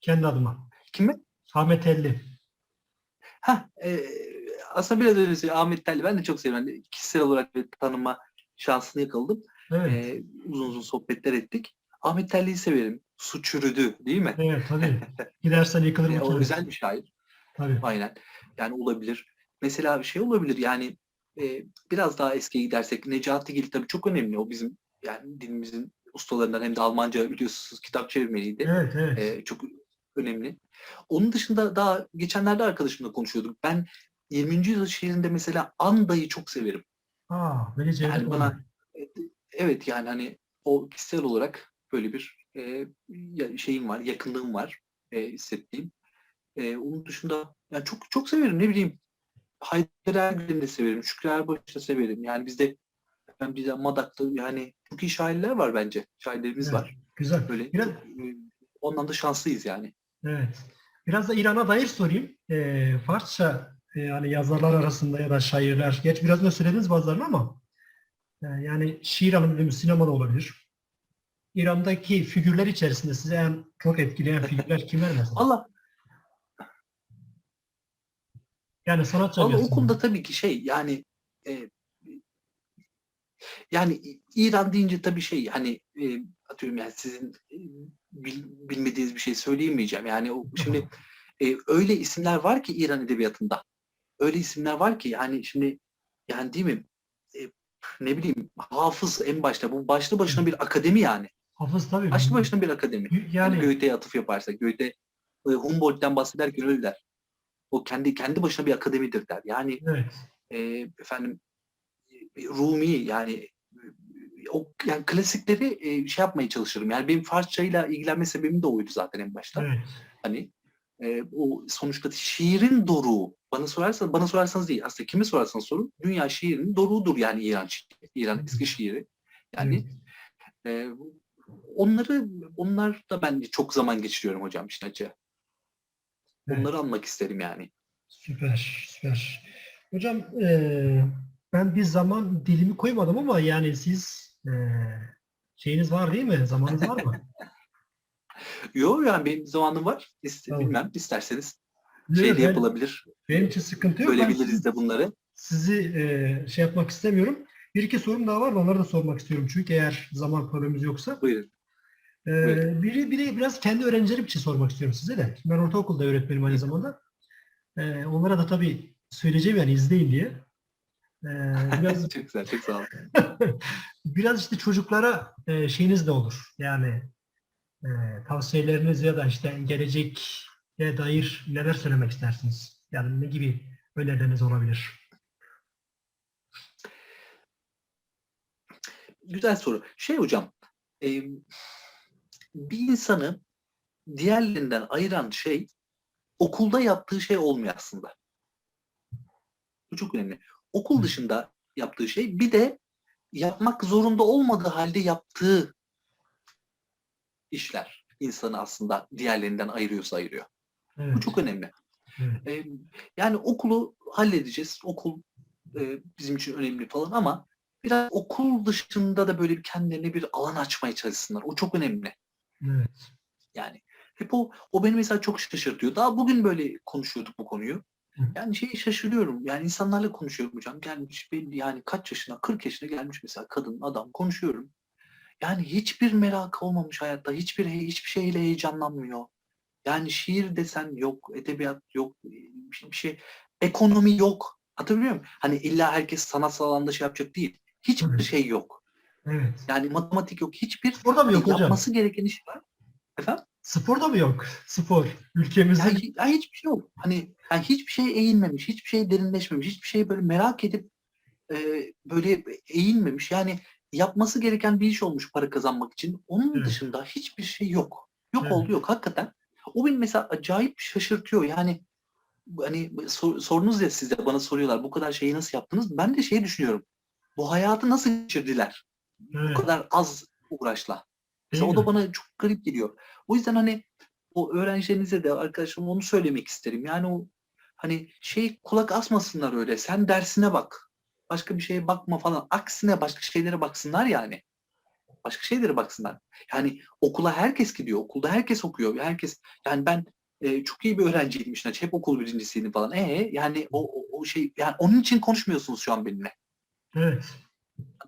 Kendi adıma. Kimi? Ahmet Telli. Ha, aslında biraz öyle söyleyeyim. Ahmet Telli ben de çok seviyorum. Yani kişisel olarak bir tanıma şansını yakaladım. Evet. Uzun uzun sohbetler ettik. Ahmet Telli'yi severim. Su çürüdü değil mi? Evet tabii. Gidersen yıkılır bu O kent. özel bir şair. Tabii. Aynen. Yani olabilir. Mesela bir şey olabilir yani biraz daha eskiye gidersek Necatigil tabii çok önemli. O bizim yani dilimizin ustalarından, hem de Almanca biliyorsunuz kitap çevirmeniydi. Evet, evet. Çok önemli. Onun dışında daha geçenlerde arkadaşımla konuşuyorduk. Ben 20. yüzyıl şiirinde mesela Anda'yı çok severim. Aa, Veli Cevdet Yani Oğlan. bana evet yani hani o kişisel olarak böyle bir şeyim var, yakınlığım var hissettiğim. Onun dışında yani çok çok severim, ne bileyim. Haydar Ergül'ü de severim. Şükrü Erbaş'ı da severim. Yani bizde Madak'ta yani çok iyi şairler var bence. Şairlerimiz Evet, var. güzel. Böyle Biraz, çok ondan da şanslıyız yani. evet. Biraz da İran'a dair sorayım. Farsça yani yazarlar arasında ya da şairler, geç biraz da söylediniz bazılarını ama yani şiir anlamında sinema da olabilir. İran'daki figürler içerisinde size en çok etkileyen figürler kimler mesela? Valla Yani sanat valla camiasında. okulda tabii ki şey e, yani İran deyince tabii şey hani atıyorum yani sizin bilmediğiniz bir şey söyleyemeyeceğim. Yani şimdi öyle isimler var ki İran edebiyatında. Öyle isimler var ki yani şimdi yani değil mi? E, ne bileyim Hafız en başta bu başlı başına bir akademi yani. Hafız tabii. Başlı başına bir akademi. Hani Yani Goethe'ye atıf yaparsa Goethe Humboldt'ten bahsederken öyle der. O kendi başına bir akademidir der. Yani evet. efendim Rumi yani o yani klasikleri şey yapmaya çalışırım. Yani benim Farsçayla ilgilenme sebebim de oydu zaten en başta. Evet. Hani o sonuçta şiirin doruğu bana sorarsanız değil aslında kime sorarsanız sorun dünya şiirinin doruğudur yani İran eski şiiri. Evet. Yani e, onları onlar da ben çok zaman geçiriyorum hocam işin açığı. Evet. Onları almak isterim yani. Süper. Süper. Hocam ben bir zaman dilimi koymadım ama yani siz şeyiniz var değil mi? Zamanınız var mı? Yok yani benim zamanım var. Tamam. Bilmem isterseniz şey Yok, de yapılabilir. benim için sıkıntı yok. Ben Bölebiliriz de bunları. sizi şey yapmak istemiyorum. Bir iki sorum daha var. Onları da sormak istiyorum. Çünkü eğer zaman problemimiz yoksa. Buyurun. Buyurun. Biri biraz kendi öğrencilerim için sormak istiyorum size de. Ben ortaokulda öğretmenim aynı zamanda. Onlara da tabii söyleyeceğim yani izleyin diye. Biraz Çok güzel. Çok sağ olun. biraz işte çocuklara şeyiniz de olur. Yani e, tavsiyeleriniz ya da işte geleceğe dair neler söylemek istersiniz? Yani ne gibi önerileriniz olabilir? Güzel soru. Şey hocam, e, bir insanı diğerlerinden ayıran şey okulda yaptığı şey olmuyor aslında. Bu çok önemli. Okul dışında yaptığı şey bir de yapmak zorunda olmadığı halde yaptığı işler insanı aslında diğerlerinden ayırıyorsa ayırıyor. Bu Evet, çok önemli. evet, E, yani okulu halledeceğiz. Okul bizim için önemli falan ama biraz okul dışında da böyle bir kendilerine bir alan açmaya çalışsınlar. O çok önemli. evet. Yani hep o beni mesela çok şaşırtıyor. Daha bugün böyle konuşuyorduk bu konuyu. Hı, Yani şeyi şaşırıyorum. Yani insanlarla konuşuyorum hocam. Gelmiş belli yani kaç yaşına 40 yaşına gelmiş mesela kadın adam konuşuyorum. Yani hiçbir merak olmamış hayatta. Hiçbir şeyle heyecanlanmıyor. Yani şiir desen yok, edebiyat yok, bir şey, ekonomi yok. Hatırlıyor muyum? Hani illa herkes sanatsal alanda şey yapacak değil. Hiçbir tabii. şey yok. Evet. Yani matematik yok. Spor da mı yok hocam? Yapması gereken iş var. Efendim? Spor da mı yok? Spor. Ya, Ülkemizde ya hiçbir şey yok. Hani yani hiçbir şey eğilmemiş, hiçbir şey derinleşmemiş, hiçbir şey böyle merak edip e, böyle eğilmemiş. Yani yapması gereken bir iş olmuş para kazanmak için. Onun evet, dışında hiçbir şey yok. Yok evet, oldu yok hakikaten. O beni mesela acayip şaşırtıyor. Yani hani sorunuz ya size bana soruyorlar bu kadar şeyi nasıl yaptınız? Ben de şey düşünüyorum. Bu hayatı nasıl geçirdiler? Bu evet. kadar az uğraşla. Değil Mesela o da mi? bana çok garip geliyor. O yüzden hani o öğrencilerinize de arkadaşlarım onu söylemek isterim. Yani o hani şey kulak asmasınlar öyle. Sen dersine bak. Başka bir şeye bakma falan. Aksine başka şeylere baksınlar yani. Başka şeylere baksınlar. Yani okula herkes gidiyor. Okulda herkes okuyor. Herkes yani ben çok iyi bir öğrenciydim işte. Hep okul birincisiydim falan. Yani o şey yani onun için konuşmuyorsunuz şu an benimle. Evet.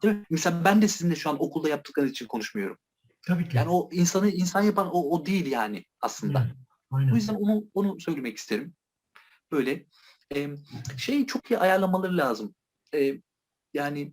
Değil mi? Mesela ben de sizinle şu an okulda yaptıklarınız için konuşmuyorum. Tabii ki. Yani o insanı insan yapan o değil yani aslında. Evet. O Aynen. yüzden onu söylemek isterim. Böyle e, şeyi çok iyi ayarlamaları lazım. E, yani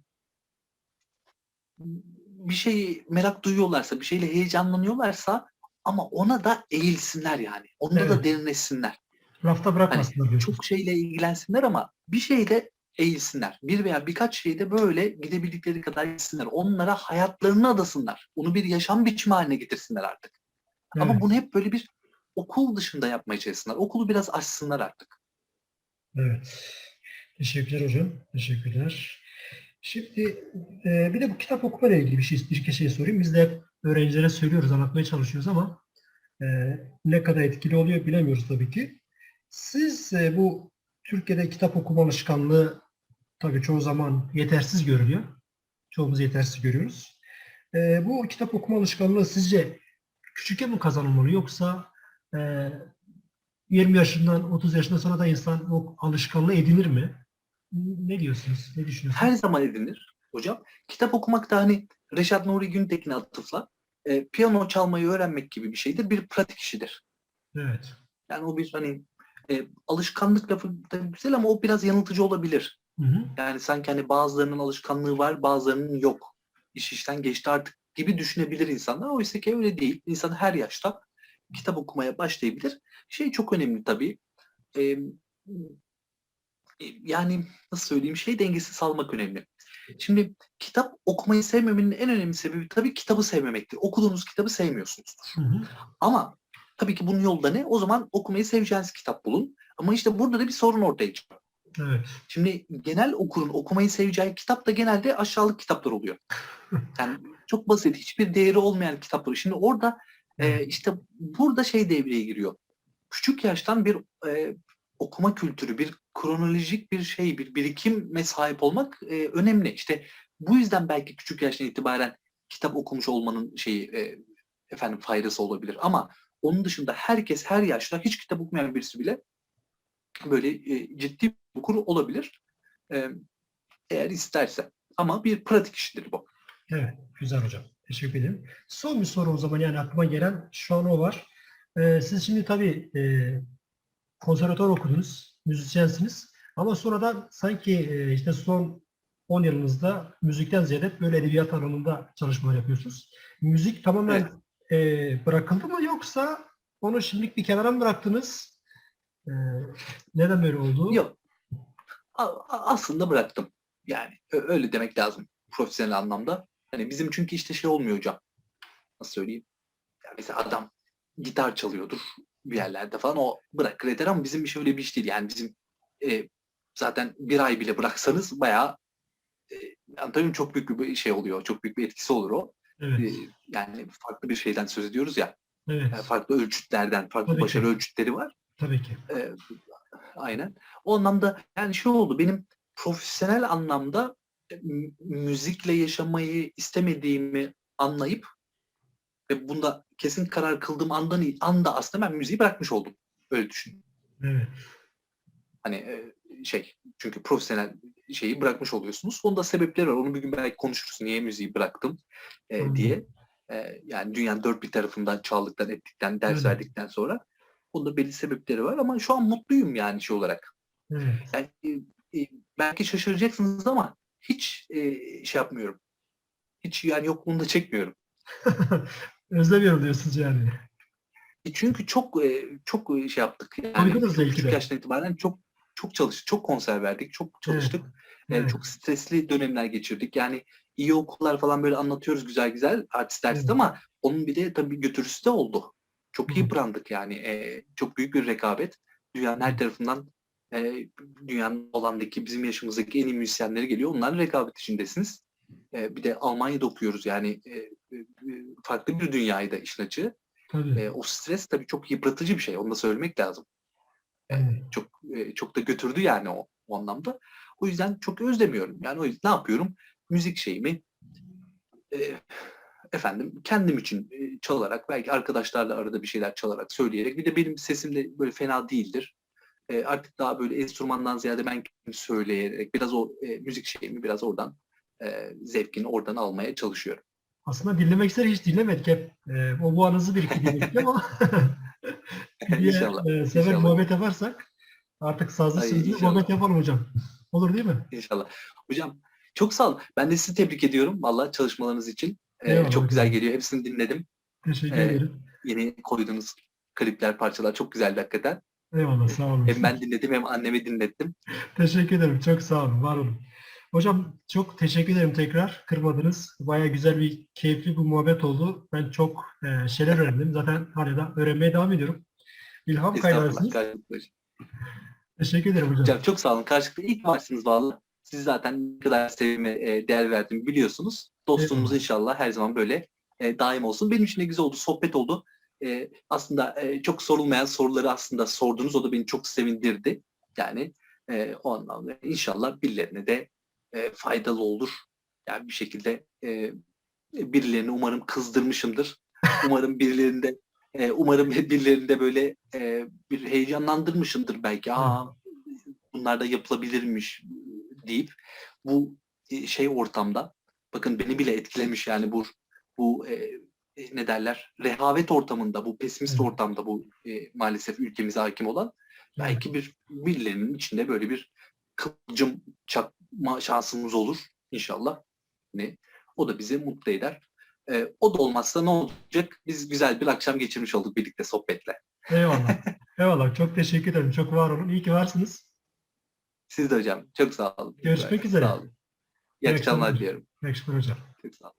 bir şey merak duyuyorlarsa, bir şeyle heyecanlanıyorlarsa ama ona da eğilsinler yani. Onda da Evet. derinleşsinler. Lafta Hani bırakmasınlar çok diyorsunuz. şeyle ilgilensinler ama bir şeyle eğilsinler. Bir veya birkaç şeyde böyle gidebildikleri kadar gitsinler. Onlara hayatlarını adasınlar. Onu bir yaşam biçimi haline getirsinler artık. Ama Evet. bunu hep böyle bir okul dışında yapmaya çalışsınlar. Okulu biraz açsınlar artık. Evet. Teşekkürler hocam. Teşekkürler. Şimdi bir de bu kitap okuma ile ilgili bir iki şey sorayım. Biz de hep öğrencilere söylüyoruz, anlatmaya çalışıyoruz ama e, ne kadar etkili oluyor bilemiyoruz tabii ki. Siz bu Türkiye'de kitap okuma alışkanlığı tabii çoğu zaman yetersiz görülüyor. Çoğumuz yetersiz görüyoruz. Bu kitap okuma alışkanlığı sizce küçükken mi kazanılmalı yoksa e, 20 yaşından 30 yaşından sonra da insan o alışkanlığı edinir mi? Ne diyorsunuz? Ne Her düşünüyorsunuz? zaman edilir hocam. Kitap okumak da hani Reşat Nuri Güntekin'e atıfla piyano çalmayı öğrenmek gibi bir şeydir. Bir pratik işidir. Evet. Yani o bir hani alışkanlık lafı da güzel ama o biraz yanıltıcı olabilir. Hı hı. Yani sanki hani bazılarının alışkanlığı var, bazılarının yok. İş işten geçti artık gibi düşünebilir insanlar. Oysa ki öyle değil. İnsan her yaşta kitap okumaya başlayabilir. Şey çok önemli tabii. E, Yani nasıl söyleyeyim, şey dengesi salmak önemli. Şimdi kitap okumayı sevmemenin en önemli sebebi tabii kitabı sevmemektir. Okuduğunuz kitabı sevmiyorsunuzdur. Hı hı. Ama tabii ki bunun yolu da ne? O zaman okumayı seveceğiniz kitap bulun. Ama işte burada da bir sorun ortaya çıkıyor. Evet. Şimdi genel okurun okumayı seveceği kitap da genelde aşağılık kitaplar oluyor. Yani çok basit, hiçbir değeri olmayan kitaplar. Şimdi orada Evet. işte burada şey devreye giriyor. Küçük yaştan bir okuma kültürü, bir kronolojik bir şey, bir birikime sahip olmak önemli. İşte bu yüzden belki küçük yaştan itibaren kitap okumuş olmanın şeyi efendim faydası olabilir. Ama onun dışında herkes her yaşta hiç kitap okumayan birisi bile böyle ciddi bir okur olabilir. E, Eğer isterse. Ama bir pratik işidir bu. Evet. Güzel hocam. Teşekkür ederim. Son bir soru o zaman, yani aklıma gelen şu an o var. Siz şimdi tabii konservatuvar okudunuz, müzisyensiniz. Ama sonradan sanki işte son 10 yılınızda müzikten ziyade böyle edebiyat alanında çalışmalar yapıyorsunuz. Müzik Evet. tamamen bırakıldı mı yoksa onu şimdilik bir kenara mı bıraktınız? E, Neden böyle oldu? Yok. Aslında bıraktım. Yani öyle demek lazım profesyonel anlamda. Hani bizim çünkü işte şey olmuyor hocam. Nasıl söyleyeyim? Yani mesela adam gitar çalıyordur bir yerlerde falan, o bırakır eder ama bizim iş öyle bir iş değil. Yani bizim e, zaten bir ay bile bıraksanız bayağı e, tabii çok büyük bir şey oluyor. Çok büyük bir etkisi olur o. E, Evet, Yani farklı bir şeyden söz ediyoruz ya. evet. Farklı ölçütlerden, farklı Tabii başarı ki, ölçütleri var. tabii ki. E, aynen. O anlamda yani şey oldu. Benim profesyonel anlamda müzikle yaşamayı istemediğimi anlayıp ve bunda kesin karar kıldığım anda aslında ben müziği bırakmış oldum. Öyle düşün. Evet. Hani şey, çünkü profesyonel şeyi bırakmış oluyorsunuz. Onun da sebepleri var. Onu bir gün belki konuşuruz. Niye müziği bıraktım Anladım. diye. Yani dünyanın dört bir tarafından çaldıktan, ettikten, ders Evet, verdikten sonra. Bunda belli sebepleri var ama şu an mutluyum yani şey olarak. evet. Yani belki şaşıracaksınız ama hiç şey yapmıyorum. Hiç yani yokluğunda çekmiyorum. Özlemiyorum diyorsunuz yani. Çünkü çok şey yaptık. Yani Koydunuz çok belki küçük de. yaştan itibaren çok çalıştık, çok konser verdik, çok Evet, çalıştık. evet, Çok stresli dönemler geçirdik. Yani iyi okullar falan böyle anlatıyoruz güzel güzel artist dersi evet. ama onun bir de tabii götürüsü de oldu. Hı, Çok yıprandık yani. Çok büyük bir rekabet. Dünyanın her evet. tarafından dünyanın alandaki bizim yaşımızdaki en iyi müzisyenleri geliyor. Onlarla rekabet içindesiniz. Bir de Almanya'da okuyoruz yani farklı bir dünyaydı işin açığı. Tabii. O stres tabii çok yıpratıcı bir şey. Onu da söylemek lazım. Evet. Çok da götürdü yani o anlamda. O yüzden çok özlemiyorum. Yani o yüzden ne yapıyorum? Müzik şeyimi e, efendim kendim için çalarak, belki arkadaşlarla arada bir şeyler çalarak, söyleyerek. Bir de benim sesim de böyle fena değildir. Artık daha böyle enstrümandan ziyade ben kendim söyleyerek biraz o müzik şeyimi biraz oradan zevkini oradan almaya çalışıyorum. Aslında dinlemek ister, hiç dinlemedik hep. O bu anınızı bir iki dinledik ama bir diye İnşallah. sefer İnşallah. muhabbet yaparsak artık sazlı Ay, sözlü muhabbet inşallah. yapalım hocam. Olur değil mi? İnşallah. Hocam çok sağ olun. Ben de sizi tebrik ediyorum. Vallahi çalışmalarınız için. Eyvallah Çok güzel hocam. geliyor. Hepsini dinledim. Teşekkür Ee, ederim. Yeni koyduğunuz klipler, parçalar çok güzeldi hakikaten. Eyvallah, sağ olun. Hem ben dinledim hem anneme dinlettim. Teşekkür ederim. Çok sağ olun. Var olun. Hocam çok teşekkür ederim tekrar. Kırmadınız. Bayağı güzel bir, keyifli bir muhabbet oldu. Ben çok şeyler öğrendim. Zaten hala da öğrenmeye devam ediyorum. İlham Estağfurullah. kaynağısınız. Karşılıklı. Teşekkür ederim hocam. Hocam çok sağ olun. Karşılıklı ilk varsınız vallahi. Siz zaten ne kadar sevime değer verdiğimi biliyorsunuz. Dostluğumuz Eyvallah. inşallah her zaman böyle daim olsun. Benim için de güzel oldu, sohbet oldu. Aslında çok sorulmayan soruları aslında sordunuz. O da beni çok sevindirdi. Yani o anlamda inşallah birilerine de faydalı olur. Yani bir şekilde birilerini umarım kızdırmışımdır. Umarım birilerinde böyle bir heyecanlandırmışımdır belki. Bunlar da yapılabilirmiş deyip bu ortamda, bakın beni bile etkilemiş yani bu ne derler, rehavet ortamında, bu pesimist Evet. ortamda, bu maalesef ülkemize hakim olan, Evet. belki birilerinin içinde böyle bir kıvılcım çakma şansımız olur inşallah. O da bizi mutlu eder. O da olmazsa ne olacak? Biz güzel bir akşam geçirmiş olduk birlikte sohbetle. Eyvallah. Eyvallah. Çok teşekkür ederim. Çok var olun. İyi ki varsınız. Siz de hocam. Çok sağ olun. Görüşmek Sağ üzere. olun. İyi İyi akşamlar akşamlar hocam. diliyorum. İyi akşamlar hocam. Çok sağ olun.